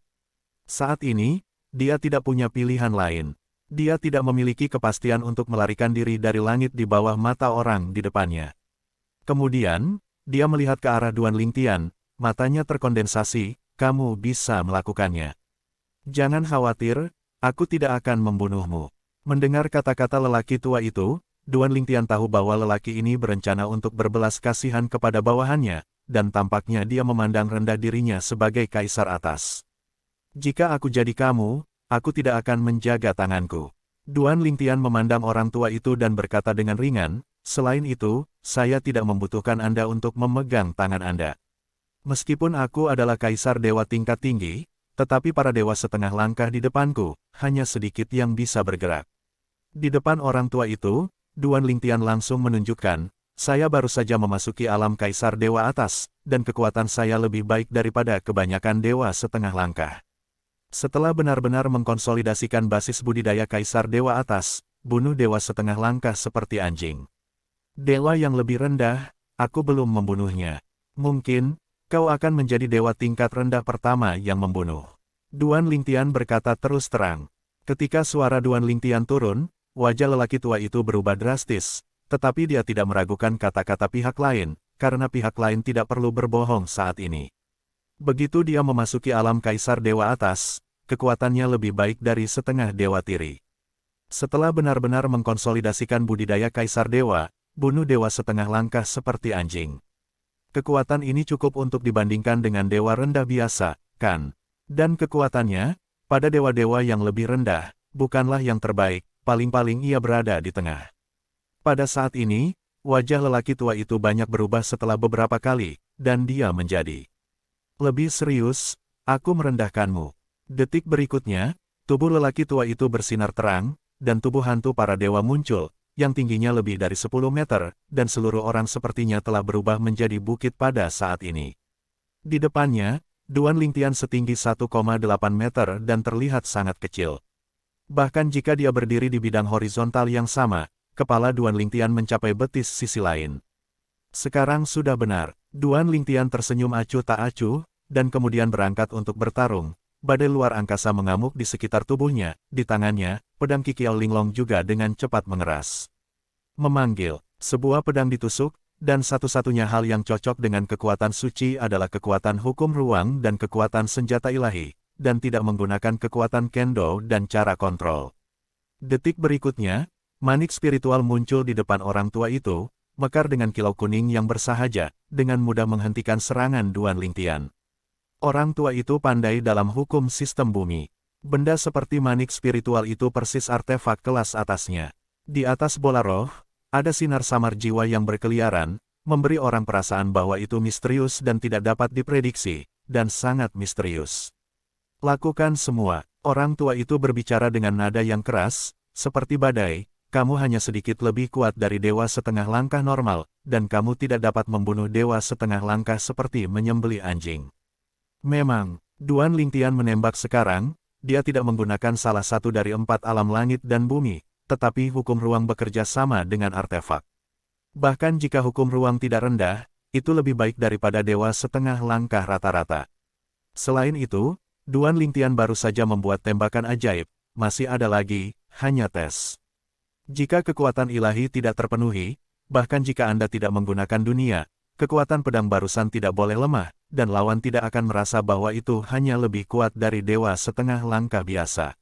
Saat ini, dia tidak punya pilihan lain. Dia tidak memiliki kepastian untuk melarikan diri dari langit di bawah mata orang di depannya. Kemudian, dia melihat ke arah Duan Lingtian, matanya terkondensasi, kamu bisa melakukannya. Jangan khawatir, aku tidak akan membunuhmu. Mendengar kata-kata lelaki tua itu, Duan Lingtian tahu bahwa lelaki ini berencana untuk berbelas kasihan kepada bawahannya, dan tampaknya dia memandang rendah dirinya sebagai kaisar atas. Jika aku jadi kamu, aku tidak akan menjaga tanganku. Duan Lingtian memandang orang tua itu dan berkata dengan ringan, selain itu, saya tidak membutuhkan Anda untuk memegang tangan Anda. Meskipun aku adalah kaisar dewa tingkat tinggi, tetapi para dewa setengah langkah di depanku, hanya sedikit yang bisa bergerak. Di depan orang tua itu, Duan Lingtian langsung menunjukkan, saya baru saja memasuki alam kaisar dewa atas, dan kekuatan saya lebih baik daripada kebanyakan dewa setengah langkah. Setelah benar-benar mengkonsolidasikan basis budidaya kaisar dewa atas, bunuh dewa setengah langkah seperti anjing. Dewa yang lebih rendah, aku belum membunuhnya. Mungkin, kau akan menjadi dewa tingkat rendah pertama yang membunuh. Duan Lingtian berkata terus terang. Ketika suara Duan Lingtian turun, wajah lelaki tua itu berubah drastis, tetapi dia tidak meragukan kata-kata pihak lain, karena pihak lain tidak perlu berbohong saat ini. Begitu dia memasuki alam kaisar dewa atas, kekuatannya lebih baik dari setengah dewa tiri. Setelah benar-benar mengkonsolidasikan budidaya kaisar dewa, bunuh dewa setengah langkah seperti anjing. Kekuatan ini cukup untuk dibandingkan dengan dewa rendah biasa, kan? Dan kekuatannya, pada dewa-dewa yang lebih rendah, bukanlah yang terbaik. Paling-paling ia berada di tengah. Pada saat ini, wajah lelaki tua itu banyak berubah setelah beberapa kali, dan dia menjadi lebih serius, aku merendahkanmu. Detik berikutnya, tubuh lelaki tua itu bersinar terang, dan tubuh hantu para dewa muncul, yang tingginya lebih dari 10 meter, dan seluruh orang sepertinya telah berubah menjadi bukit pada saat ini. Di depannya, Duan Lingtian setinggi 1,8 meter dan terlihat sangat kecil. Bahkan jika dia berdiri di bidang horizontal yang sama, kepala Duan Lingtian mencapai betis sisi lain. Sekarang sudah benar, Duan Lingtian tersenyum acuh tak acuh, dan kemudian berangkat untuk bertarung. Badai luar angkasa mengamuk di sekitar tubuhnya, di tangannya, pedang Kikiao Linglong juga dengan cepat mengeras. Memanggil, sebuah pedang ditusuk, dan satu-satunya hal yang cocok dengan kekuatan suci adalah kekuatan hukum ruang dan kekuatan senjata ilahi, dan tidak menggunakan kekuatan kendo dan cara kontrol. Detik berikutnya, manik spiritual muncul di depan orang tua itu, mekar dengan kilau kuning yang bersahaja, dengan mudah menghentikan serangan Duan Lingtian. Orang tua itu pandai dalam hukum sistem bumi. Benda seperti manik spiritual itu persis artefak kelas atasnya. Di atas bola roh, ada sinar samar jiwa yang berkeliaran, memberi orang perasaan bahwa itu misterius dan tidak dapat diprediksi, dan sangat misterius. Lakukan semua, orang tua itu berbicara dengan nada yang keras, seperti badai, kamu hanya sedikit lebih kuat dari dewa setengah langkah normal, dan kamu tidak dapat membunuh dewa setengah langkah seperti menyembelih anjing. Memang, Duan Lingtian menembak sekarang, dia tidak menggunakan salah satu dari 4 alam langit dan bumi, tetapi hukum ruang bekerja sama dengan artefak. Bahkan jika hukum ruang tidak rendah, itu lebih baik daripada dewa setengah langkah rata-rata. Selain itu, Duan Lingtian baru saja membuat tembakan ajaib, masih ada lagi, hanya tes. Jika kekuatan ilahi tidak terpenuhi, bahkan jika Anda tidak menggunakan dunia, kekuatan pedang barusan tidak boleh lemah, dan lawan tidak akan merasa bahwa itu hanya lebih kuat dari dewa setengah langkah biasa.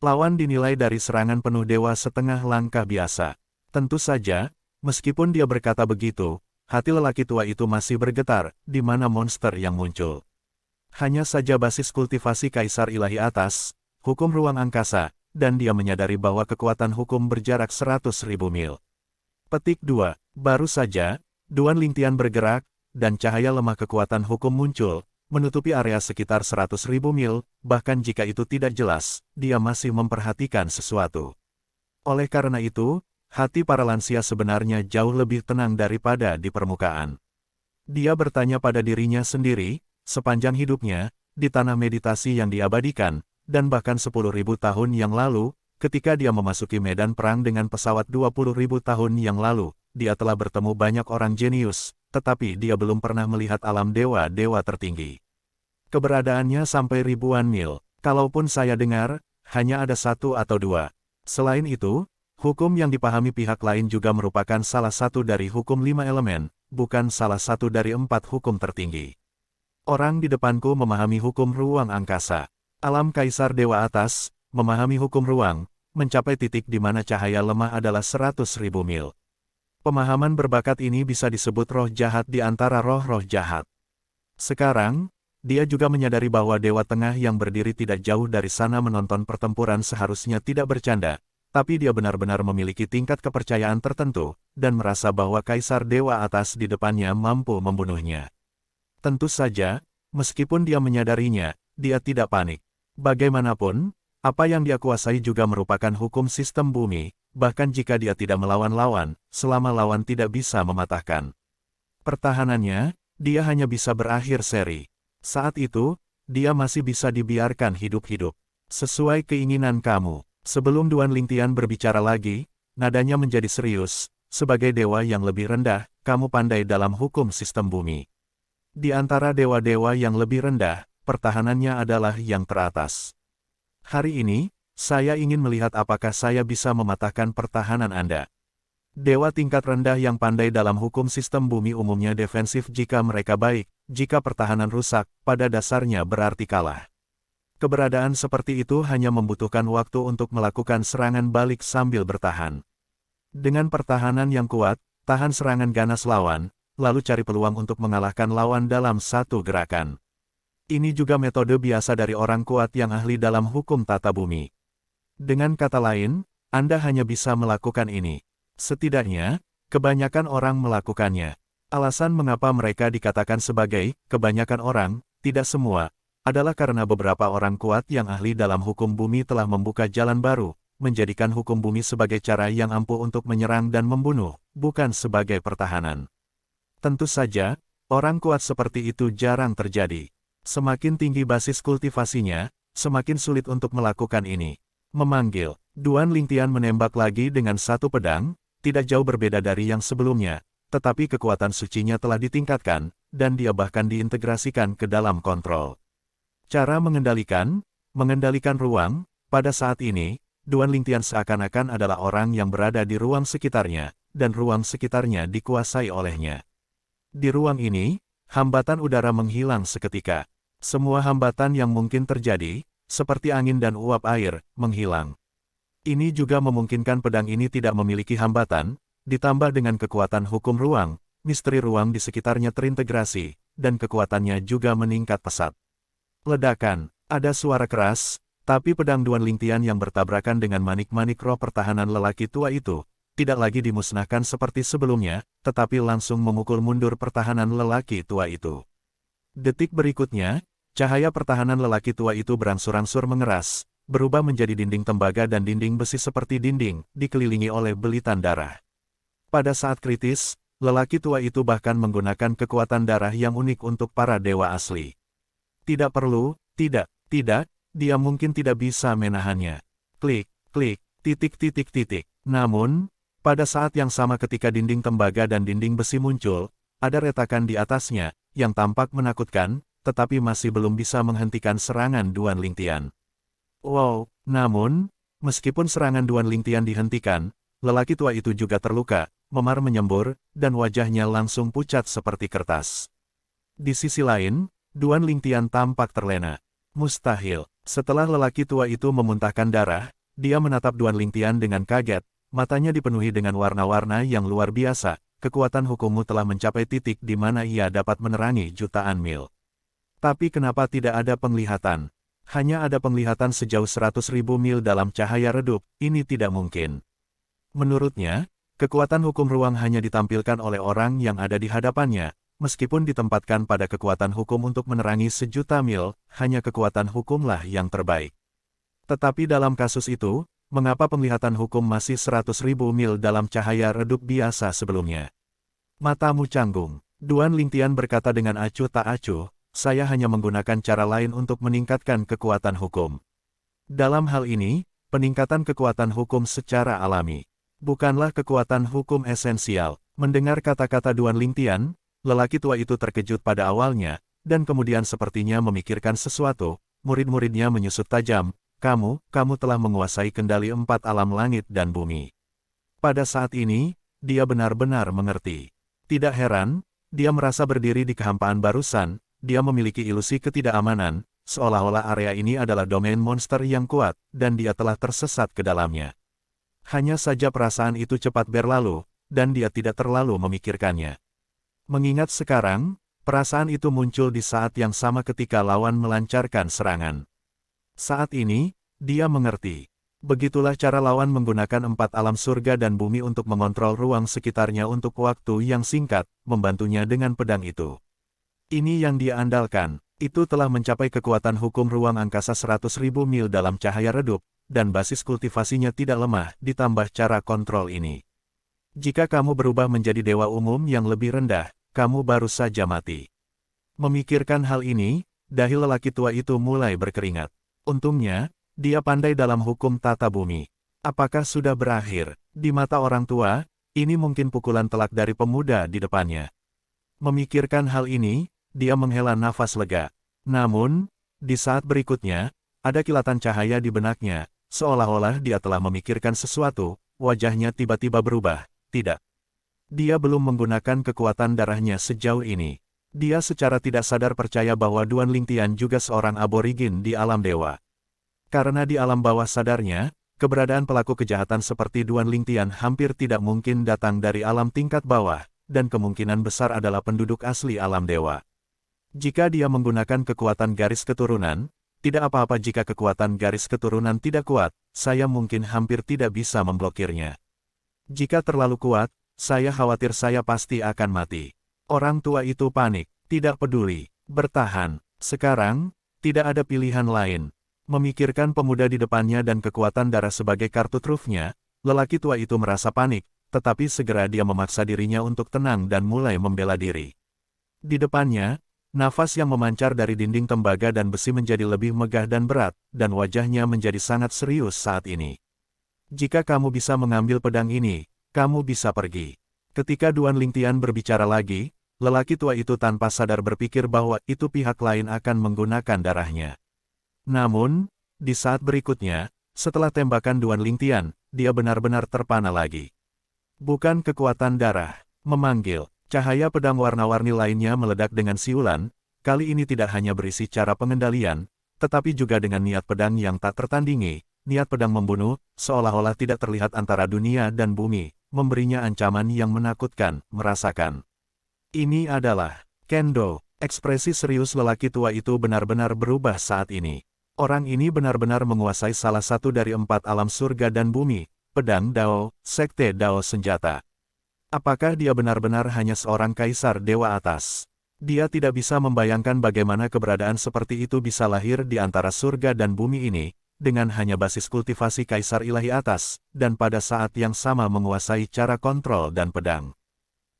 Lawan dinilai dari serangan penuh dewa setengah langkah biasa. Tentu saja, meskipun dia berkata begitu, hati lelaki tua itu masih bergetar, di mana monster yang muncul. Hanya saja basis kultivasi kaisar ilahi atas, hukum ruang angkasa, dan dia menyadari bahwa kekuatan hukum berjarak 100.000 mil. Petik 2. Baru saja, Duan Lingtian bergerak, dan cahaya lemah kekuatan hukum muncul, menutupi area sekitar 100.000 mil, bahkan jika itu tidak jelas, dia masih memperhatikan sesuatu. Oleh karena itu, hati para lansia sebenarnya jauh lebih tenang daripada di permukaan. Dia bertanya pada dirinya sendiri, sepanjang hidupnya, di tanah meditasi yang diabadikan, dan bahkan 10.000 tahun yang lalu, ketika dia memasuki medan perang dengan pesawat 20.000 tahun yang lalu, dia telah bertemu banyak orang jenius, tetapi dia belum pernah melihat alam dewa-dewa tertinggi. Keberadaannya sampai ribuan mil, kalaupun saya dengar, hanya ada satu atau dua. Selain itu, hukum yang dipahami pihak lain juga merupakan salah satu dari hukum 5 elemen, bukan salah satu dari 4 hukum tertinggi. Orang di depanku memahami hukum ruang angkasa. Alam Kaisar Dewa Atas, memahami hukum ruang, mencapai titik di mana cahaya lemah adalah 100.000 mil. Pemahaman berbakat ini bisa disebut roh jahat di antara roh-roh jahat. Sekarang, dia juga menyadari bahwa Dewa Tengah yang berdiri tidak jauh dari sana menonton pertempuran seharusnya tidak bercanda, tapi dia benar-benar memiliki tingkat kepercayaan tertentu, dan merasa bahwa Kaisar Dewa Atas di depannya mampu membunuhnya. Tentu saja, meskipun dia menyadarinya, dia tidak panik. Bagaimanapun, apa yang dia kuasai juga merupakan hukum sistem bumi, bahkan jika dia tidak melawan lawan, selama lawan tidak bisa mematahkan pertahanannya, dia hanya bisa berakhir seri. Saat itu, dia masih bisa dibiarkan hidup-hidup. Sesuai keinginan kamu. Sebelum Duan Lingtian berbicara lagi, nadanya menjadi serius. Sebagai dewa yang lebih rendah, kamu pandai dalam hukum sistem bumi. Di antara dewa-dewa yang lebih rendah, pertahanannya adalah yang teratas. Hari ini, saya ingin melihat apakah saya bisa mematahkan pertahanan Anda. Dewa tingkat rendah yang pandai dalam hukum sistem bumi umumnya defensif jika mereka baik, jika pertahanan rusak, pada dasarnya berarti kalah. Keberadaan seperti itu hanya membutuhkan waktu untuk melakukan serangan balik sambil bertahan. Dengan pertahanan yang kuat, tahan serangan ganas lawan, lalu cari peluang untuk mengalahkan lawan dalam satu gerakan. Ini juga metode biasa dari orang kuat yang ahli dalam hukum tata bumi. Dengan kata lain, Anda hanya bisa melakukan ini. Setidaknya, kebanyakan orang melakukannya. Alasan mengapa mereka dikatakan sebagai kebanyakan orang, tidak semua, adalah karena beberapa orang kuat yang ahli dalam hukum bumi telah membuka jalan baru, menjadikan hukum bumi sebagai cara yang ampuh untuk menyerang dan membunuh, bukan sebagai pertahanan. Tentu saja, orang kuat seperti itu jarang terjadi. Semakin tinggi basis kultivasinya, semakin sulit untuk melakukan ini. Memanggil, Duan Lingtian menembak lagi dengan satu pedang, tidak jauh berbeda dari yang sebelumnya, tetapi kekuatan sucinya telah ditingkatkan, dan dia bahkan diintegrasikan ke dalam kontrol. Cara mengendalikan ruang, pada saat ini, Duan Lingtian seakan-akan adalah orang yang berada di ruang sekitarnya, dan ruang sekitarnya dikuasai olehnya. Di ruang ini, hambatan udara menghilang seketika. Semua hambatan yang mungkin terjadi, seperti angin dan uap air, menghilang. Ini juga memungkinkan pedang ini tidak memiliki hambatan, ditambah dengan kekuatan hukum ruang, misteri ruang di sekitarnya terintegrasi, dan kekuatannya juga meningkat pesat. Ledakan, ada suara keras, tapi pedang Duan Lingtian yang bertabrakan dengan manik-manik roh pertahanan lelaki tua itu, tidak lagi dimusnahkan seperti sebelumnya, tetapi langsung memukul mundur pertahanan lelaki tua itu. Detik berikutnya, cahaya pertahanan lelaki tua itu berangsur-angsur mengeras, berubah menjadi dinding tembaga dan dinding besi seperti dinding, dikelilingi oleh belitan darah. Pada saat kritis, lelaki tua itu bahkan menggunakan kekuatan darah yang unik untuk para dewa asli. Tidak perlu, tidak, dia mungkin tidak bisa menahannya. Klik, klik, titik. Namun, pada saat yang sama ketika dinding tembaga dan dinding besi muncul, ada retakan di atasnya, yang tampak menakutkan, tetapi masih belum bisa menghentikan serangan Duan Lingtian. Wow, namun, meskipun serangan Duan Lingtian dihentikan, lelaki tua itu juga terluka, memar menyembur, dan wajahnya langsung pucat seperti kertas. Di sisi lain, Duan Lingtian tampak terlena. Mustahil. Setelah lelaki tua itu memuntahkan darah, dia menatap Duan Lingtian dengan kaget, matanya dipenuhi dengan warna-warna yang luar biasa, kekuatan hukummu telah mencapai titik di mana ia dapat menerangi jutaan mil. Tapi kenapa tidak ada penglihatan? Hanya ada penglihatan sejauh 100.000 mil dalam cahaya redup, ini tidak mungkin. Menurutnya, Kekuatan hukum ruang hanya ditampilkan oleh orang yang ada di hadapannya, meskipun ditempatkan pada kekuatan hukum untuk menerangi sejuta mil, hanya kekuatan hukumlah yang terbaik. Tetapi dalam kasus itu, mengapa penglihatan hukum masih 100.000 mil dalam cahaya redup biasa sebelumnya? Matamu canggung. Duan Lingtian berkata dengan acuh tak acuh, saya hanya menggunakan cara lain untuk meningkatkan kekuatan hukum. Dalam hal ini, peningkatan kekuatan hukum secara alami. Bukanlah kekuatan hukum esensial. Mendengar kata-kata Duan Lingtian, lelaki tua itu terkejut pada awalnya, dan kemudian sepertinya memikirkan sesuatu. Murid-muridnya menyusut tajam, kamu telah menguasai kendali 4 alam langit dan bumi. Pada saat ini, dia benar-benar mengerti. Tidak heran, dia merasa berdiri di kehampaan barusan, dia memiliki ilusi ketidakamanan, seolah-olah area ini adalah domain monster yang kuat, dan dia telah tersesat ke dalamnya. Hanya saja perasaan itu cepat berlalu, dan dia tidak terlalu memikirkannya. Mengingat sekarang, perasaan itu muncul di saat yang sama ketika lawan melancarkan serangan. Saat ini, dia mengerti. Begitulah cara lawan menggunakan 4 alam surga dan bumi untuk mengontrol ruang sekitarnya untuk waktu yang singkat, membantunya dengan pedang itu. Ini yang dia andalkan, itu telah mencapai kekuatan hukum ruang angkasa 100.000 mil dalam cahaya redup, dan basis kultivasinya tidak lemah, ditambah cara kontrol ini. Jika kamu berubah menjadi dewa umum yang lebih rendah, kamu baru saja mati. Memikirkan hal ini, dahi lelaki tua itu mulai berkeringat. Untungnya, dia pandai dalam hukum tata bumi. Apakah sudah berakhir? Di mata orang tua, ini mungkin pukulan telak dari pemuda di depannya. Memikirkan hal ini, dia menghela nafas lega. Namun, di saat berikutnya, ada kilatan cahaya di benaknya, seolah-olah dia telah memikirkan sesuatu, wajahnya tiba-tiba berubah. Tidak. Dia belum menggunakan kekuatan darahnya sejauh ini. Dia secara tidak sadar percaya bahwa Duan Lingtian juga seorang aborigin di alam dewa. Karena di alam bawah sadarnya, keberadaan pelaku kejahatan seperti Duan Lingtian hampir tidak mungkin datang dari alam tingkat bawah, dan kemungkinan besar adalah penduduk asli alam dewa. Jika dia menggunakan kekuatan garis keturunan, tidak apa-apa jika kekuatan garis keturunan tidak kuat, saya mungkin hampir tidak bisa memblokirnya. Jika terlalu kuat, saya khawatir saya pasti akan mati. Orang tua itu panik, tidak peduli, bertahan. Sekarang, tidak ada pilihan lain. Memikirkan pemuda di depannya dan kekuatan darah sebagai kartu trufnya, lelaki tua itu merasa panik, tetapi segera dia memaksa dirinya untuk tenang dan mulai membela diri. Di depannya, nafas yang memancar dari dinding tembaga dan besi menjadi lebih megah dan berat, dan wajahnya menjadi sangat serius saat ini. Jika kamu bisa mengambil pedang ini, kamu bisa pergi. Ketika Duan Lingtian berbicara lagi, lelaki tua itu tanpa sadar berpikir bahwa itu pihak lain akan menggunakan darahnya. Namun, di saat berikutnya, setelah tembakan Duan Lingtian, dia benar-benar terpana lagi. Bukan kekuatan darah, memanggil. Cahaya pedang warna-warni lainnya meledak dengan siulan, kali ini tidak hanya berisi cara pengendalian, tetapi juga dengan niat pedang yang tak tertandingi, niat pedang membunuh, seolah-olah tidak terlihat antara dunia dan bumi, memberinya ancaman yang menakutkan, merasakan. Ini adalah Kendo. Ekspresi serius lelaki tua itu benar-benar berubah saat ini. Orang ini benar-benar menguasai salah satu dari 4 alam surga dan bumi, pedang Dao, sekte Dao senjata. Apakah dia benar-benar hanya seorang kaisar dewa atas? Dia tidak bisa membayangkan bagaimana keberadaan seperti itu bisa lahir di antara surga dan bumi ini, dengan hanya basis kultivasi kaisar ilahi atas, dan pada saat yang sama menguasai cara kontrol dan pedang.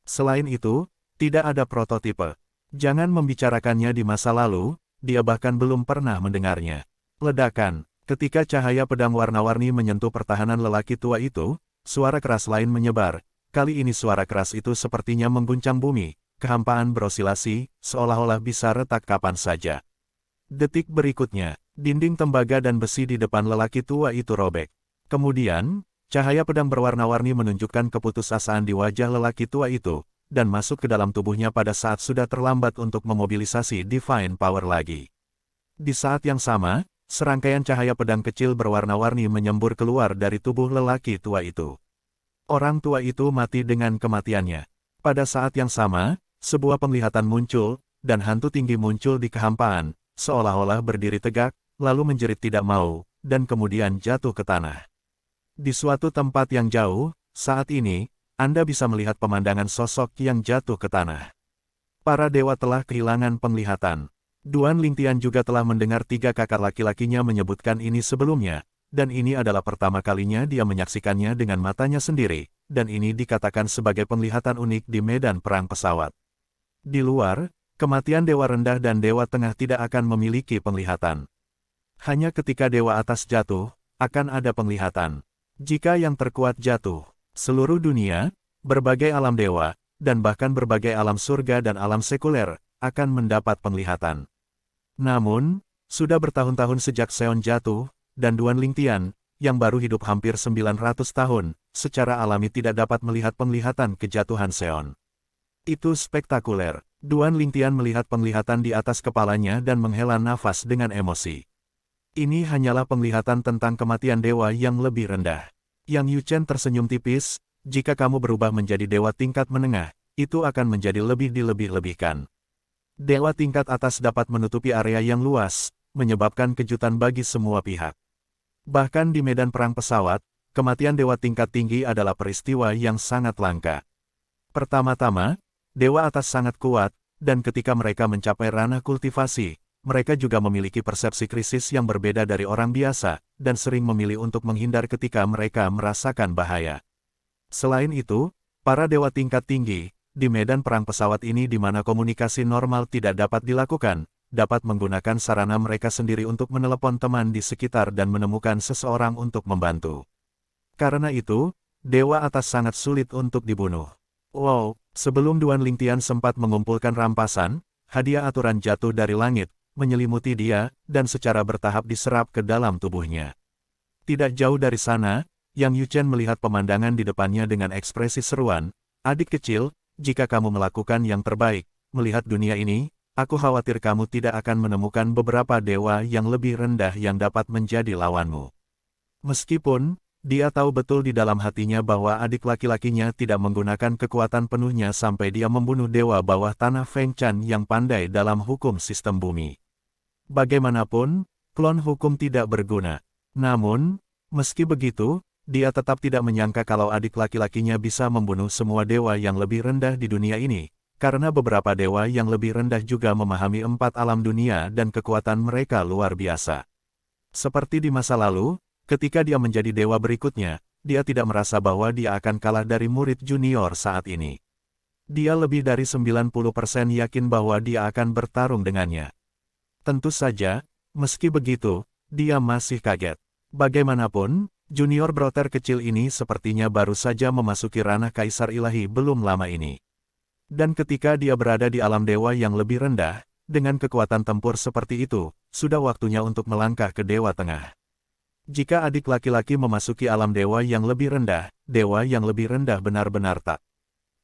Selain itu, tidak ada prototipe. Jangan membicarakannya di masa lalu, dia bahkan belum pernah mendengarnya. Ledakan. Ketika cahaya pedang warna-warni menyentuh pertahanan lelaki tua itu, suara keras lain menyebar. Kali ini suara keras itu sepertinya mengguncang bumi, kehampaan berosilasi, seolah-olah bisa retak kapan saja. Detik berikutnya, dinding tembaga dan besi di depan lelaki tua itu robek. Kemudian, cahaya pedang berwarna-warni menunjukkan keputusasaan di wajah lelaki tua itu, dan masuk ke dalam tubuhnya pada saat sudah terlambat untuk memobilisasi Divine Power lagi. Di saat yang sama, serangkaian cahaya pedang kecil berwarna-warni menyembur keluar dari tubuh lelaki tua itu. Orang tua itu mati dengan kematiannya. Pada saat yang sama, sebuah penglihatan muncul, dan hantu tinggi muncul di kehampaan, seolah-olah berdiri tegak, lalu menjerit tidak mau, dan kemudian jatuh ke tanah. Di suatu tempat yang jauh, saat ini, Anda bisa melihat pemandangan sosok yang jatuh ke tanah. Para dewa telah kehilangan penglihatan. Duan Lingtian juga telah mendengar 3 kakak laki-lakinya menyebutkan ini sebelumnya, dan ini adalah pertama kalinya dia menyaksikannya dengan matanya sendiri, dan ini dikatakan sebagai penglihatan unik di medan perang pesawat. Di luar, kematian dewa rendah dan dewa tengah tidak akan memiliki penglihatan. Hanya ketika dewa atas jatuh, akan ada penglihatan. Jika yang terkuat jatuh, seluruh dunia, berbagai alam dewa, dan bahkan berbagai alam surga dan alam sekuler, akan mendapat penglihatan. Namun, sudah bertahun-tahun sejak Seon jatuh, dan Duan Lingtian, yang baru hidup hampir 900 tahun, secara alami tidak dapat melihat penglihatan kejatuhan Seon. Itu spektakuler. Duan Lingtian melihat penglihatan di atas kepalanya dan menghela nafas dengan emosi. Ini hanyalah penglihatan tentang kematian dewa yang lebih rendah. Yang Yu Chen tersenyum tipis, jika kamu berubah menjadi dewa tingkat menengah, itu akan menjadi lebih dilebih-lebihkan. Dewa tingkat atas dapat menutupi area yang luas, menyebabkan kejutan bagi semua pihak. Bahkan di medan perang pesawat, kematian dewa tingkat tinggi adalah peristiwa yang sangat langka. Pertama-tama, dewa atas sangat kuat, dan ketika mereka mencapai ranah kultivasi, mereka juga memiliki persepsi krisis yang berbeda dari orang biasa, dan sering memilih untuk menghindar ketika mereka merasakan bahaya. Selain itu, para dewa tingkat tinggi, di medan perang pesawat ini di mana komunikasi normal tidak dapat dilakukan, dapat menggunakan sarana mereka sendiri untuk menelepon teman di sekitar dan menemukan seseorang untuk membantu. Karena itu, dewa atas sangat sulit untuk dibunuh. Wow, sebelum Duan Lingtian sempat mengumpulkan rampasan, hadiah aturan jatuh dari langit, menyelimuti dia, dan secara bertahap diserap ke dalam tubuhnya. Tidak jauh dari sana, Yang Yu Chen melihat pemandangan di depannya dengan ekspresi seruan, "Adik kecil, jika kamu melakukan yang terbaik, melihat dunia ini, aku khawatir kamu tidak akan menemukan beberapa dewa yang lebih rendah yang dapat menjadi lawanmu." Meskipun, dia tahu betul di dalam hatinya bahwa adik laki-lakinya tidak menggunakan kekuatan penuhnya sampai dia membunuh dewa bawah tanah Feng Chan yang pandai dalam hukum sistem bumi. Bagaimanapun, klon hukum tidak berguna. Namun, meski begitu, dia tetap tidak menyangka kalau adik laki-lakinya bisa membunuh semua dewa yang lebih rendah di dunia ini, karena beberapa dewa yang lebih rendah juga memahami 4 alam dunia dan kekuatan mereka luar biasa. Seperti di masa lalu, ketika dia menjadi dewa berikutnya, dia tidak merasa bahwa dia akan kalah dari murid junior saat ini. Dia lebih dari 90% yakin bahwa dia akan bertarung dengannya. Tentu saja, meski begitu, dia masih kaget. Bagaimanapun, junior broter kecil ini sepertinya baru saja memasuki ranah kaisar ilahi belum lama ini. Dan ketika dia berada di alam dewa yang lebih rendah, dengan kekuatan tempur seperti itu, sudah waktunya untuk melangkah ke dewa tengah. Jika adik laki-laki memasuki alam dewa yang lebih rendah, dewa yang lebih rendah benar-benar tak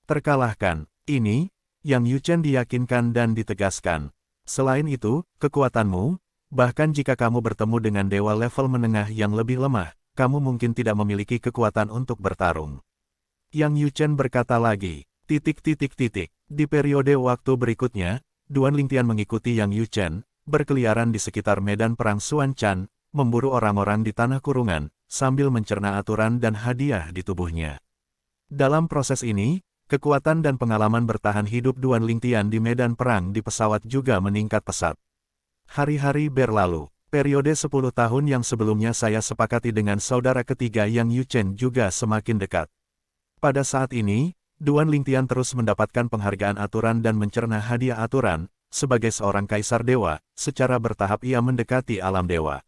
terkalahkan. Ini, Yang Yu Chen diyakinkan dan ditegaskan. Selain itu, kekuatanmu, bahkan jika kamu bertemu dengan dewa level menengah yang lebih lemah, kamu mungkin tidak memiliki kekuatan untuk bertarung. Yang Yu Chen berkata lagi, ... Di periode waktu berikutnya, Duan Lingtian mengikuti Yang Yu Chen, berkeliaran di sekitar medan perang Xuan Chan, memburu orang-orang di tanah kurungan, sambil mencerna aturan dan hadiah di tubuhnya. Dalam proses ini, kekuatan dan pengalaman bertahan hidup Duan Lingtian di medan perang di pesawat juga meningkat pesat. Hari-hari berlalu. Periode 10 tahun yang sebelumnya saya sepakati dengan saudara ketiga Yang Yu Chen juga semakin dekat. Pada saat ini, Duan Lingtian terus mendapatkan penghargaan aturan dan mencerna hadiah aturan. Sebagai seorang kaisar dewa, secara bertahap ia mendekati alam dewa.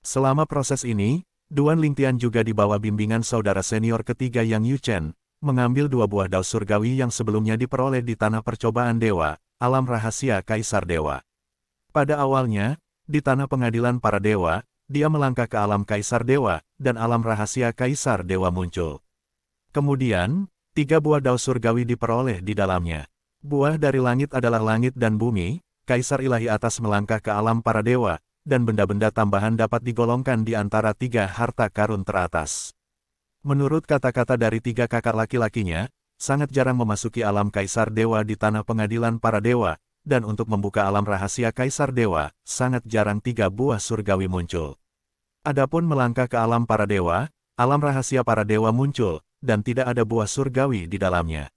Selama proses ini, Duan Lingtian juga di bawah bimbingan saudara senior ketiga Yang Yu Chen, mengambil 2 buah dao surgawi yang sebelumnya diperoleh di tanah percobaan dewa, alam rahasia kaisar dewa. Pada awalnya, di tanah pengadilan para dewa, dia melangkah ke alam kaisar dewa, dan alam rahasia kaisar dewa muncul. Kemudian, 3 buah dao surgawi diperoleh di dalamnya. Buah dari langit adalah langit dan bumi, kaisar ilahi atas melangkah ke alam para dewa, dan benda-benda tambahan dapat digolongkan di antara 3 harta karun teratas. Menurut kata-kata dari 3 kakak laki-lakinya, sangat jarang memasuki alam kaisar dewa di tanah pengadilan para dewa, dan untuk membuka alam rahasia kaisar dewa, sangat jarang 3 buah surgawi muncul. Adapun melangkah ke alam para dewa, alam rahasia para dewa muncul, dan tidak ada buah surgawi di dalamnya.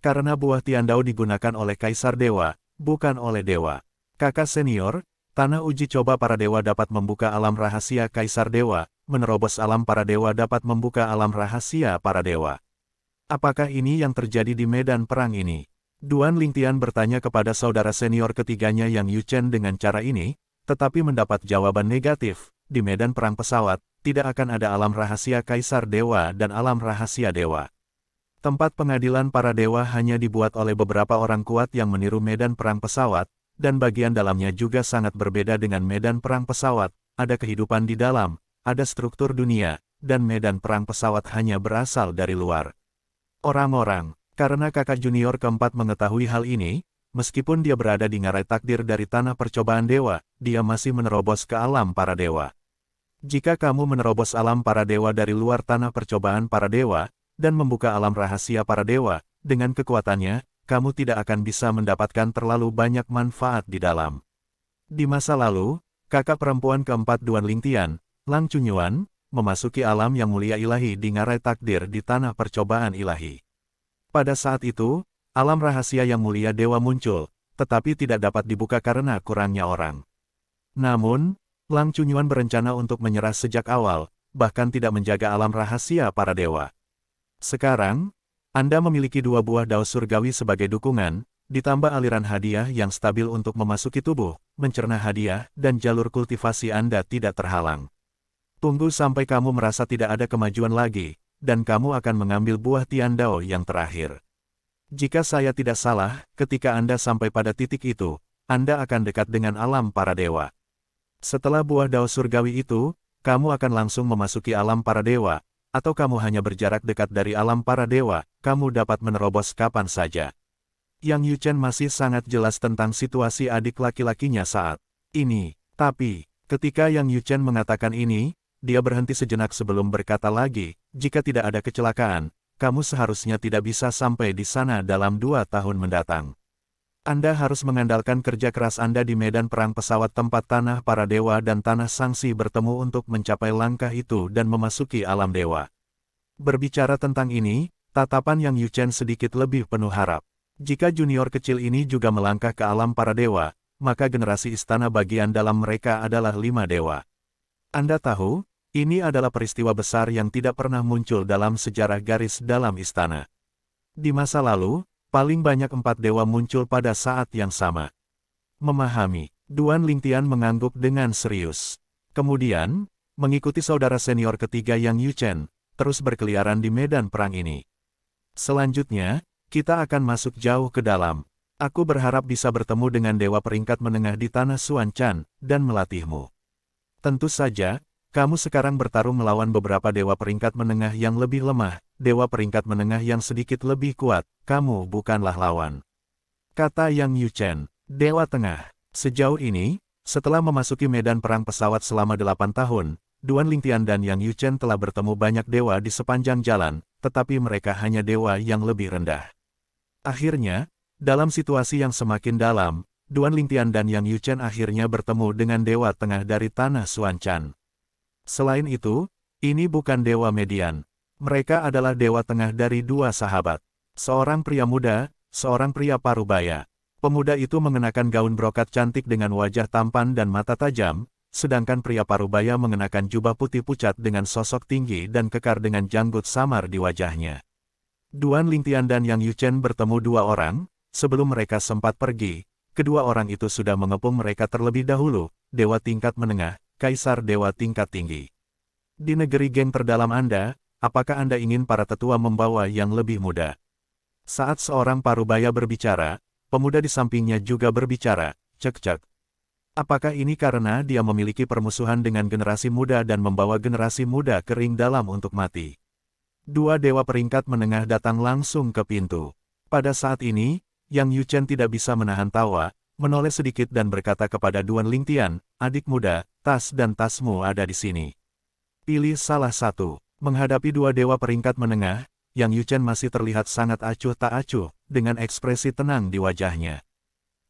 Karena buah Tiandao digunakan oleh Kaisar Dewa, bukan oleh Dewa. Kakak senior, tanah uji coba para dewa dapat membuka alam rahasia Kaisar Dewa, menerobos alam para dewa dapat membuka alam rahasia para dewa. Apakah ini yang terjadi di medan perang ini? Duan Lingtian bertanya kepada saudara senior ketiganya Yang Yuchen dengan cara ini, tetapi mendapat jawaban negatif. Di medan perang pesawat, tidak akan ada alam rahasia Kaisar Dewa dan alam rahasia Dewa. Tempat pengadilan para dewa hanya dibuat oleh beberapa orang kuat yang meniru medan perang pesawat, dan bagian dalamnya juga sangat berbeda dengan medan perang pesawat, ada kehidupan di dalam, ada struktur dunia, dan medan perang pesawat hanya berasal dari luar. Orang-orang, karena kakak junior keempat mengetahui hal ini, meskipun dia berada di ngarai takdir dari tanah percobaan dewa, dia masih menerobos ke alam para dewa. Jika kamu menerobos alam para dewa dari luar tanah percobaan para dewa, dan membuka alam rahasia para dewa, dengan kekuatannya, kamu tidak akan bisa mendapatkan terlalu banyak manfaat di dalam. Di masa lalu, kakak perempuan keempat Duan Lingtian, Lang Chunyuan, memasuki alam yang mulia ilahi di ngarai takdir di tanah percobaan ilahi. Pada saat itu, alam rahasia yang mulia dewa muncul, tetapi tidak dapat dibuka karena kurangnya orang. Namun, Lang Chunyuan berencana untuk menyerah sejak awal, bahkan tidak menjaga alam rahasia para dewa. Sekarang, Anda memiliki 2 buah dao surgawi sebagai dukungan, ditambah aliran hadiah yang stabil untuk memasuki tubuh, mencerna hadiah, dan jalur kultivasi Anda tidak terhalang. Tunggu sampai kamu merasa tidak ada kemajuan lagi, dan kamu akan mengambil buah Tiandao yang terakhir. Jika saya tidak salah, ketika Anda sampai pada titik itu, Anda akan dekat dengan alam para dewa. Setelah buah dao surgawi itu, kamu akan langsung memasuki alam para dewa, atau kamu hanya berjarak dekat dari alam para dewa, kamu dapat menerobos kapan saja. Yang Yuchen masih sangat jelas tentang situasi adik laki-lakinya saat ini. Tapi, ketika Yang Yuchen mengatakan ini, dia berhenti sejenak sebelum berkata lagi, jika tidak ada kecelakaan, kamu seharusnya tidak bisa sampai di sana dalam 2 tahun mendatang. Anda harus mengandalkan kerja keras Anda di medan perang pesawat tempat tanah para dewa dan tanah sangsi bertemu untuk mencapai langkah itu dan memasuki alam dewa. Berbicara tentang ini, tatapan Yang Yuchen sedikit lebih penuh harap. Jika junior kecil ini juga melangkah ke alam para dewa, maka generasi istana bagian dalam mereka adalah 5 dewa. Anda tahu, ini adalah peristiwa besar yang tidak pernah muncul dalam sejarah garis dalam istana. Di masa lalu, paling banyak 4 dewa muncul pada saat yang sama. Memahami, Duan Lingtian mengangguk dengan serius. Kemudian, mengikuti saudara senior ketiga Yang Yuchen, terus berkeliaran di medan perang ini. Selanjutnya, kita akan masuk jauh ke dalam. Aku berharap bisa bertemu dengan dewa peringkat menengah di tanah Suanchan, dan melatihmu. Tentu saja, kamu sekarang bertarung melawan beberapa dewa peringkat menengah yang lebih lemah, dewa peringkat menengah yang sedikit lebih kuat, kamu bukanlah lawan. Kata Yang Yuchen, Dewa Tengah. Sejauh ini, setelah memasuki medan perang pesawat selama 8 tahun, Duan Lingtian dan Yang Yuchen telah bertemu banyak dewa di sepanjang jalan, tetapi mereka hanya dewa yang lebih rendah. Akhirnya, dalam situasi yang semakin dalam, Duan Lingtian dan Yang Yuchen akhirnya bertemu dengan Dewa Tengah dari tanah Suanchan. Selain itu, ini bukan Dewa Median. Mereka adalah Dewa Tengah dari 2 sahabat. Seorang pria muda, seorang pria parubaya. Pemuda itu mengenakan gaun brokat cantik dengan wajah tampan dan mata tajam, sedangkan pria parubaya mengenakan jubah putih pucat dengan sosok tinggi dan kekar dengan janggut samar di wajahnya. Duan Lingtian dan Yang Yuchen bertemu 2 orang, sebelum mereka sempat pergi, kedua orang itu sudah mengepung mereka terlebih dahulu, dewa tingkat menengah, kaisar dewa tingkat tinggi. Di negeri geng terdalam Anda, apakah Anda ingin para tetua membawa yang lebih muda? Saat seorang parubaya berbicara, pemuda di sampingnya juga berbicara, cek-cek. Apakah ini karena dia memiliki permusuhan dengan generasi muda dan membawa generasi muda kering dalam untuk mati? 2 dewa peringkat menengah datang langsung ke pintu. Pada saat ini, Yang Yuchen tidak bisa menahan tawa, menoleh sedikit dan berkata kepada Duan Lingtian, adik muda, tas dan tasmu ada di sini. Pilih salah satu. Menghadapi 2 dewa peringkat menengah, Yang Yuchen masih terlihat sangat acuh tak acuh, dengan ekspresi tenang di wajahnya.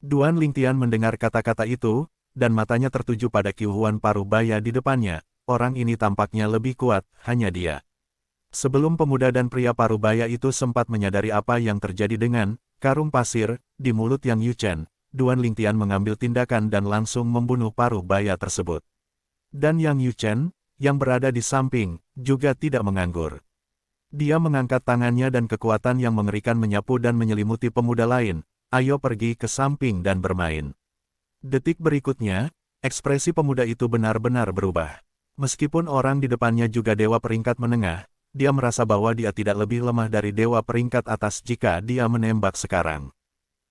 Duan Lingtian mendengar kata-kata itu, dan matanya tertuju pada Qiu Huan parubaya di depannya, orang ini tampaknya lebih kuat, hanya dia. Sebelum pemuda dan pria parubaya itu sempat menyadari apa yang terjadi dengan karung pasir di mulut Yang Yuchen, Duan Lingtian mengambil tindakan dan langsung membunuh parubaya tersebut. Dan Yang Yuchen, yang berada di samping, juga tidak menganggur. Dia mengangkat tangannya dan kekuatan yang mengerikan menyapu dan menyelimuti pemuda lain. Ayo pergi ke samping dan bermain. Detik berikutnya, ekspresi pemuda itu benar-benar berubah. Meskipun orang di depannya juga dewa peringkat menengah, dia merasa bahwa dia tidak lebih lemah dari dewa peringkat atas jika dia menembak sekarang.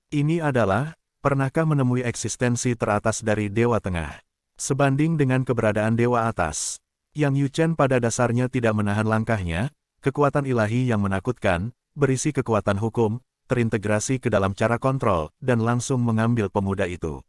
Ini adalah, pernahkah menemui eksistensi teratas dari dewa tengah? Sebanding dengan keberadaan dewa atas, Yang Yuchen pada dasarnya tidak menahan langkahnya. Kekuatan ilahi yang menakutkan, berisi kekuatan hukum, terintegrasi ke dalam cara kontrol, dan langsung mengambil pemuda itu.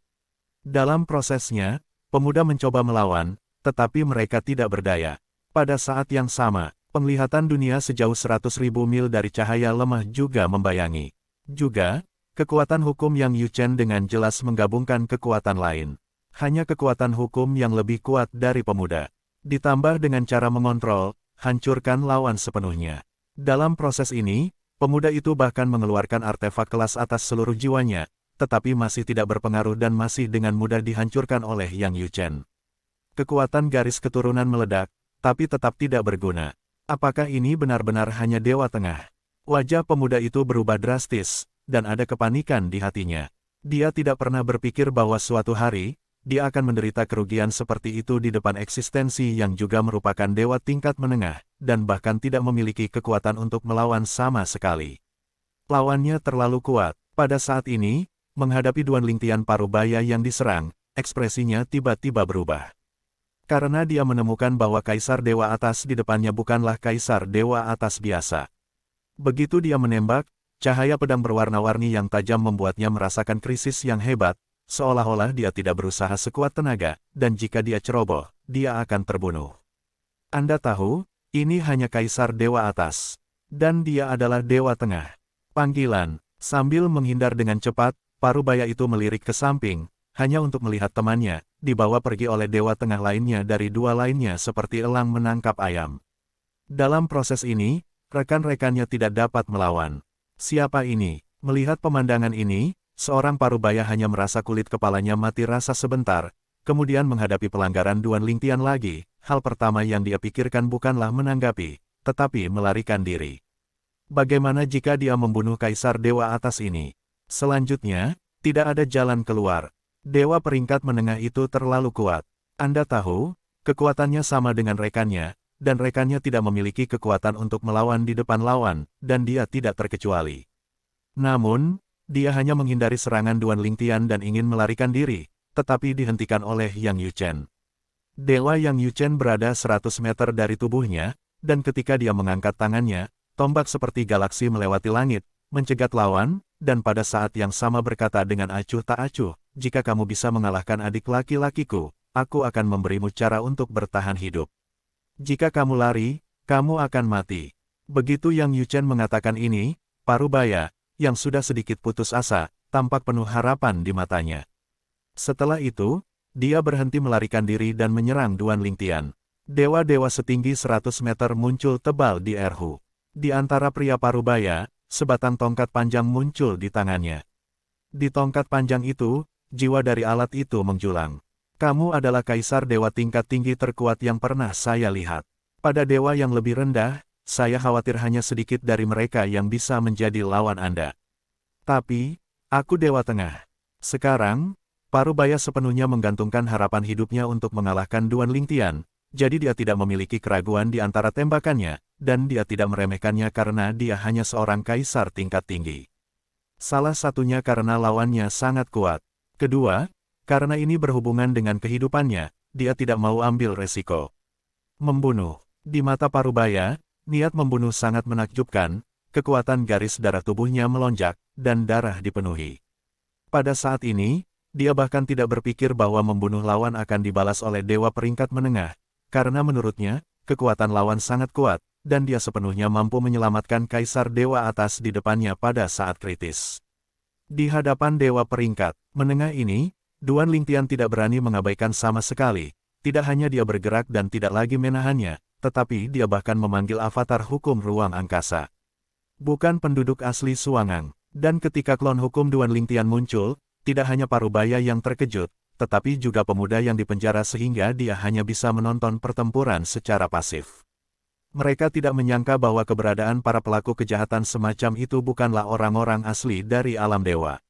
Dalam prosesnya, pemuda mencoba melawan, tetapi mereka tidak berdaya. Pada saat yang sama, penglihatan dunia sejauh 100.000 mil dari cahaya lemah juga membayangi. Juga, kekuatan hukum Yang Yuchen dengan jelas menggabungkan kekuatan lain. Hanya kekuatan hukum yang lebih kuat dari pemuda. Ditambah dengan cara mengontrol, hancurkan lawan sepenuhnya. Dalam proses ini, pemuda itu bahkan mengeluarkan artefak kelas atas seluruh jiwanya, tetapi masih tidak berpengaruh dan masih dengan mudah dihancurkan oleh Yang Yuchen. Kekuatan garis keturunan meledak, tapi tetap tidak berguna. Apakah ini benar-benar hanya dewa tengah? Wajah pemuda itu berubah drastis, dan ada kepanikan di hatinya. Dia tidak pernah berpikir bahwa suatu hari, dia akan menderita kerugian seperti itu di depan eksistensi yang juga merupakan dewa tingkat menengah, dan bahkan tidak memiliki kekuatan untuk melawan sama sekali. Lawannya terlalu kuat. Pada saat ini, menghadapi Duan Lingtian parubaya yang diserang, ekspresinya tiba-tiba berubah. Karena dia menemukan bahwa kaisar dewa atas di depannya bukanlah kaisar dewa atas biasa. Begitu dia menembak, cahaya pedang berwarna-warni yang tajam membuatnya merasakan krisis yang hebat, seolah-olah dia tidak berusaha sekuat tenaga, dan jika dia ceroboh, dia akan terbunuh. Anda tahu, ini hanya kaisar dewa atas. Dan dia adalah dewa tengah. Panggilan, sambil menghindar dengan cepat, parubaya itu melirik ke samping, hanya untuk melihat temannya, dibawa pergi oleh dewa tengah lainnya dari dua lainnya seperti elang menangkap ayam. Dalam proses ini, rekan-rekannya tidak dapat melawan. Siapa ini? Melihat pemandangan ini, seorang parubaya hanya merasa kulit kepalanya mati rasa sebentar, kemudian menghadapi pelanggaran Duan Lingtian lagi. Hal pertama yang dia pikirkan bukanlah menanggapi, tetapi melarikan diri. Bagaimana jika dia membunuh kaisar dewa atas ini? Selanjutnya, tidak ada jalan keluar. Dewa peringkat menengah itu terlalu kuat. Anda tahu, kekuatannya sama dengan rekannya, dan rekannya tidak memiliki kekuatan untuk melawan di depan lawan, dan dia tidak terkecuali. Namun, dia hanya menghindari serangan Duan Lingtian dan ingin melarikan diri, tetapi dihentikan oleh Yang Yuchen. Dewa Yang Yuchen berada 100 meter dari tubuhnya, dan ketika dia mengangkat tangannya, tombak seperti galaksi melewati langit, mencegat lawan, dan pada saat yang sama berkata dengan acuh tak acuh, jika kamu bisa mengalahkan adik laki-lakiku, aku akan memberimu cara untuk bertahan hidup. Jika kamu lari, kamu akan mati. Begitu Yang Yuchen mengatakan ini, parubaya, yang sudah sedikit putus asa, tampak penuh harapan di matanya. Setelah itu, dia berhenti melarikan diri dan menyerang Duan Lingtian. Dewa-dewa setinggi 100 meter muncul tebal di Erhu. Di antara pria parubaya, sebatang tongkat panjang muncul di tangannya. Di tongkat panjang itu, jiwa dari alat itu menjulang. Kamu adalah kaisar dewa tingkat tinggi terkuat yang pernah saya lihat. Pada dewa yang lebih rendah, saya khawatir hanya sedikit dari mereka yang bisa menjadi lawan Anda. Tapi, aku dewa tengah. Sekarang, parubaya sepenuhnya menggantungkan harapan hidupnya untuk mengalahkan Duan Lingtian, jadi dia tidak memiliki keraguan di antara tembakannya, dan dia tidak meremehkannya karena dia hanya seorang kaisar tingkat tinggi. Salah satunya karena lawannya sangat kuat. Kedua, karena ini berhubungan dengan kehidupannya, dia tidak mau ambil resiko. Membunuh. Di mata parubaya, niat membunuh sangat menakjubkan, kekuatan garis darah tubuhnya melonjak, dan darah dipenuhi. Pada saat ini, dia bahkan tidak berpikir bahwa membunuh lawan akan dibalas oleh dewa peringkat menengah, karena menurutnya, kekuatan lawan sangat kuat, dan dia sepenuhnya mampu menyelamatkan kaisar dewa atas di depannya pada saat kritis. Di hadapan dewa peringkat menengah ini, Duan Lingtian tidak berani mengabaikan sama sekali, tidak hanya dia bergerak dan tidak lagi menahannya, tetapi dia bahkan memanggil avatar hukum ruang angkasa. Bukan penduduk asli Suangang. Dan ketika klon hukum Duan Lingtian muncul, tidak hanya Parubaya yang terkejut, tetapi juga pemuda yang dipenjara sehingga dia hanya bisa menonton pertempuran secara pasif. Mereka tidak menyangka bahwa keberadaan para pelaku kejahatan semacam itu bukanlah orang-orang asli dari alam dewa.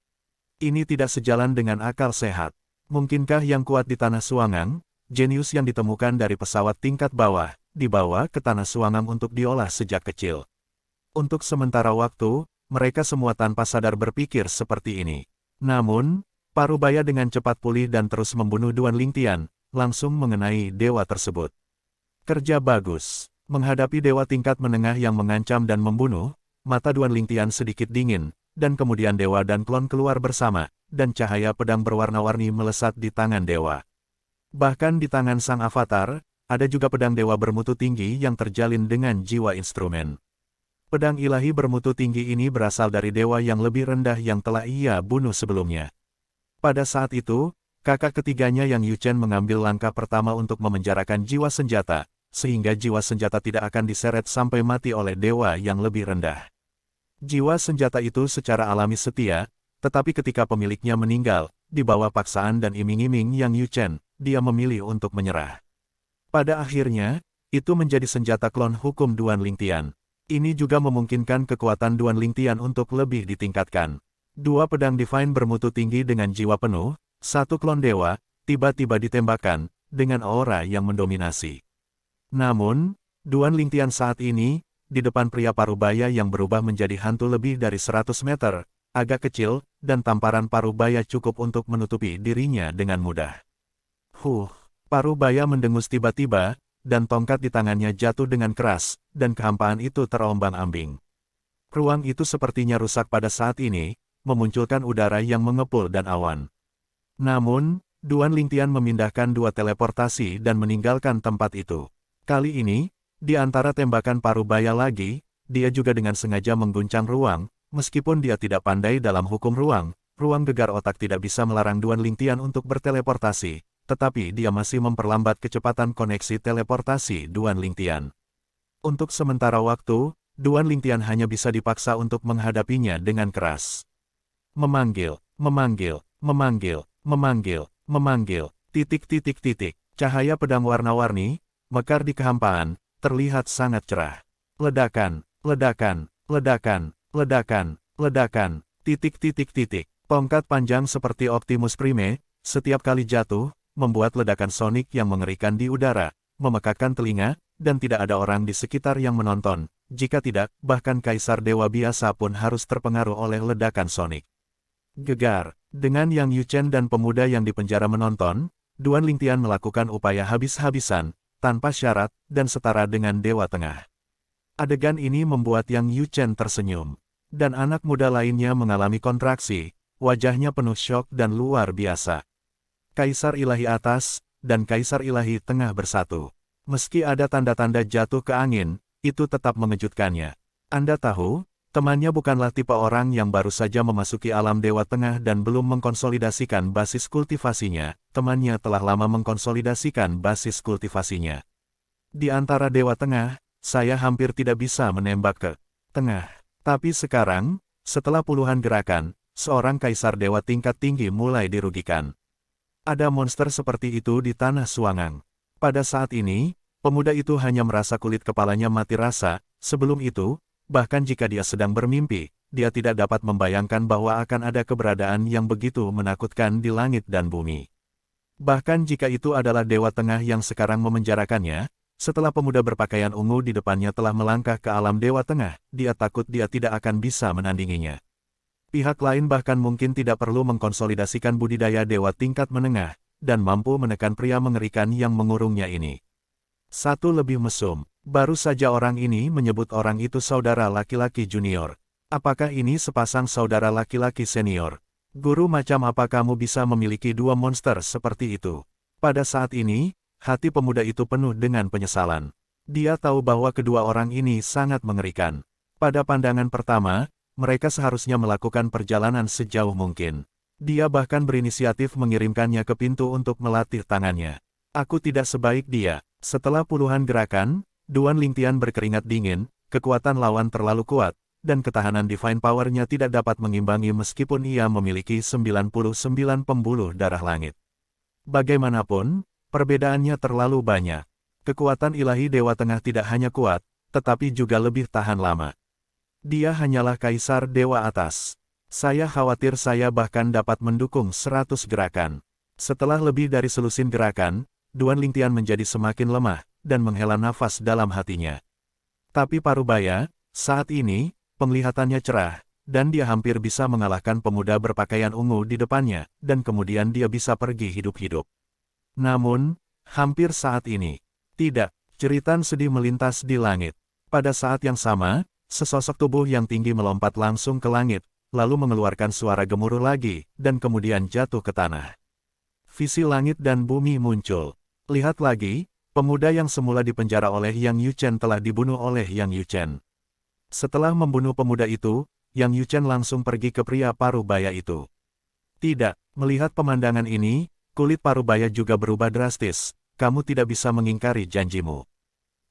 Ini tidak sejalan dengan akal sehat. Mungkinkah yang kuat di tanah Suangang, jenius yang ditemukan dari pesawat tingkat bawah, dibawa ke tanah Suangang untuk diolah sejak kecil? Untuk sementara waktu, mereka semua tanpa sadar berpikir seperti ini. Namun, Parubaya dengan cepat pulih dan terus membunuh Duan Lingtian, langsung mengenai dewa tersebut. Kerja bagus. Menghadapi dewa tingkat menengah yang mengancam dan membunuh, mata Duan Lingtian sedikit dingin, dan kemudian dewa dan klon keluar bersama, dan cahaya pedang berwarna-warni melesat di tangan dewa. Bahkan di tangan sang avatar, ada juga pedang dewa bermutu tinggi yang terjalin dengan jiwa instrumen. Pedang ilahi bermutu tinggi ini berasal dari dewa yang lebih rendah yang telah ia bunuh sebelumnya. Pada saat itu, kakak ketiganya yang Yu Chen mengambil langkah pertama untuk memenjarakan jiwa senjata, sehingga jiwa senjata tidak akan diseret sampai mati oleh dewa yang lebih rendah. Jiwa senjata itu secara alami setia, tetapi ketika pemiliknya meninggal, di bawah paksaan dan iming-iming yang Yu Chen, dia memilih untuk menyerah. Pada akhirnya, itu menjadi senjata klon hukum Duan Lingtian. Ini juga memungkinkan kekuatan Duan Lingtian untuk lebih ditingkatkan. Dua pedang Divine bermutu tinggi dengan jiwa penuh, satu klon dewa, tiba-tiba ditembakkan, dengan aura yang mendominasi. Namun, Duan Lingtian saat ini, di depan pria Parubaya yang berubah menjadi hantu lebih dari 100 meter, agak kecil, dan tamparan Parubaya cukup untuk menutupi dirinya dengan mudah. Parubaya mendengus tiba-tiba, dan tongkat di tangannya jatuh dengan keras, dan kehampaan itu terombang-ambing. Ruang itu sepertinya rusak pada saat ini, memunculkan udara yang mengepul dan awan. Namun, Duan Lingtian memindahkan dua teleportasi dan meninggalkan tempat itu. Kali ini, di antara tembakan Parubaya lagi, dia juga dengan sengaja mengguncang ruang, meskipun dia tidak pandai dalam hukum ruang gegar otak tidak bisa melarang Duan Lingtian untuk berteleportasi, tetapi dia masih memperlambat kecepatan koneksi teleportasi Duan Lingtian. Untuk sementara waktu, Duan Lingtian hanya bisa dipaksa untuk menghadapinya dengan keras. Memanggil, memanggil, memanggil, memanggil, memanggil, titik. Cahaya pedang warna-warni, mekar di kehampaan, terlihat sangat cerah. Ledakan, ledakan, ledakan, ledakan, ledakan, titik. Tongkat panjang seperti Optimus Prime, setiap kali jatuh, membuat ledakan sonik yang mengerikan di udara, memekakkan telinga, dan tidak ada orang di sekitar yang menonton. Jika tidak, bahkan Kaisar Dewa biasa pun harus terpengaruh oleh ledakan sonik. Gegar, dengan Yang Yu Chen dan pemuda yang dipenjara menonton, Duan Lingtian melakukan upaya habis-habisan, tanpa syarat, dan setara dengan Dewa Tengah. Adegan ini membuat Yang Yu Chen tersenyum, dan anak muda lainnya mengalami kontraksi, wajahnya penuh syok dan luar biasa. Kaisar Ilahi atas, dan Kaisar Ilahi tengah bersatu. Meski ada tanda-tanda jatuh ke angin, itu tetap mengejutkannya. Anda tahu, temannya bukanlah tipe orang yang baru saja memasuki alam Dewa Tengah dan belum mengkonsolidasikan basis kultivasinya, temannya telah lama mengkonsolidasikan basis kultivasinya. Di antara Dewa Tengah, saya hampir tidak bisa menembak ke tengah. Tapi sekarang, setelah puluhan gerakan, seorang Kaisar Dewa tingkat tinggi mulai dirugikan. Ada monster seperti itu di tanah Suangang. Pada saat ini, pemuda itu hanya merasa kulit kepalanya mati rasa. Sebelum itu, bahkan jika dia sedang bermimpi, dia tidak dapat membayangkan bahwa akan ada keberadaan yang begitu menakutkan di langit dan bumi. Bahkan jika itu adalah Dewa Tengah yang sekarang memenjarakannya, setelah pemuda berpakaian ungu di depannya telah melangkah ke alam Dewa Tengah, dia takut dia tidak akan bisa menandinginya. Pihak lain bahkan mungkin tidak perlu mengkonsolidasikan budidaya dewa tingkat menengah, dan mampu menekan pria mengerikan yang mengurungnya ini. Satu lebih mesum, baru saja orang ini menyebut orang itu saudara laki-laki junior. Apakah ini sepasang saudara laki-laki senior? Guru macam apa kamu bisa memiliki dua monster seperti itu? Pada saat ini, hati pemuda itu penuh dengan penyesalan. Dia tahu bahwa kedua orang ini sangat mengerikan. Pada pandangan pertama, mereka seharusnya melakukan perjalanan sejauh mungkin. Dia bahkan berinisiatif mengirimkannya ke pintu untuk melatih tangannya. Aku tidak sebaik dia. Setelah puluhan gerakan, Duan Lingtian berkeringat dingin, kekuatan lawan terlalu kuat, dan ketahanan Divine Power-nya tidak dapat mengimbangi meskipun ia memiliki 99 pembuluh darah langit. Bagaimanapun, perbedaannya terlalu banyak. Kekuatan ilahi Dewa Tengah tidak hanya kuat, tetapi juga lebih tahan lama. Dia hanyalah Kaisar Dewa Atas. Saya khawatir saya bahkan dapat mendukung 100 gerakan. Setelah lebih dari selusin gerakan, Duan Lingtian menjadi semakin lemah, dan menghela nafas dalam hatinya. Tapi Parubaya, saat ini, penglihatannya cerah, dan dia hampir bisa mengalahkan pemuda berpakaian ungu di depannya, dan kemudian dia bisa pergi hidup-hidup. Namun, hampir saat ini, tidak, jeritan sedih melintas di langit. Pada saat yang sama, sesosok tubuh yang tinggi melompat langsung ke langit, lalu mengeluarkan suara gemuruh lagi, dan kemudian jatuh ke tanah. Visi langit dan bumi muncul. Lihat lagi, pemuda yang semula dipenjara oleh Yang Yuchen telah dibunuh oleh Yang Yuchen. Setelah membunuh pemuda itu, Yang Yuchen langsung pergi ke pria Parubaya itu. Tidak, melihat pemandangan ini, kulit Parubaya juga berubah drastis. Kamu tidak bisa mengingkari janjimu.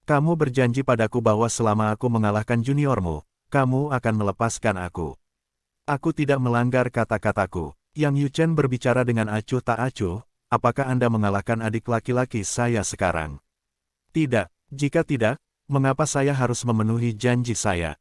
Kamu berjanji padaku bahwa selama aku mengalahkan juniormu, kamu akan melepaskan aku. Aku tidak melanggar kata-kataku. Yang Yuchen berbicara dengan acuh tak acuh. Apakah Anda mengalahkan adik laki-laki saya sekarang? Tidak, jika tidak, mengapa saya harus memenuhi janji saya?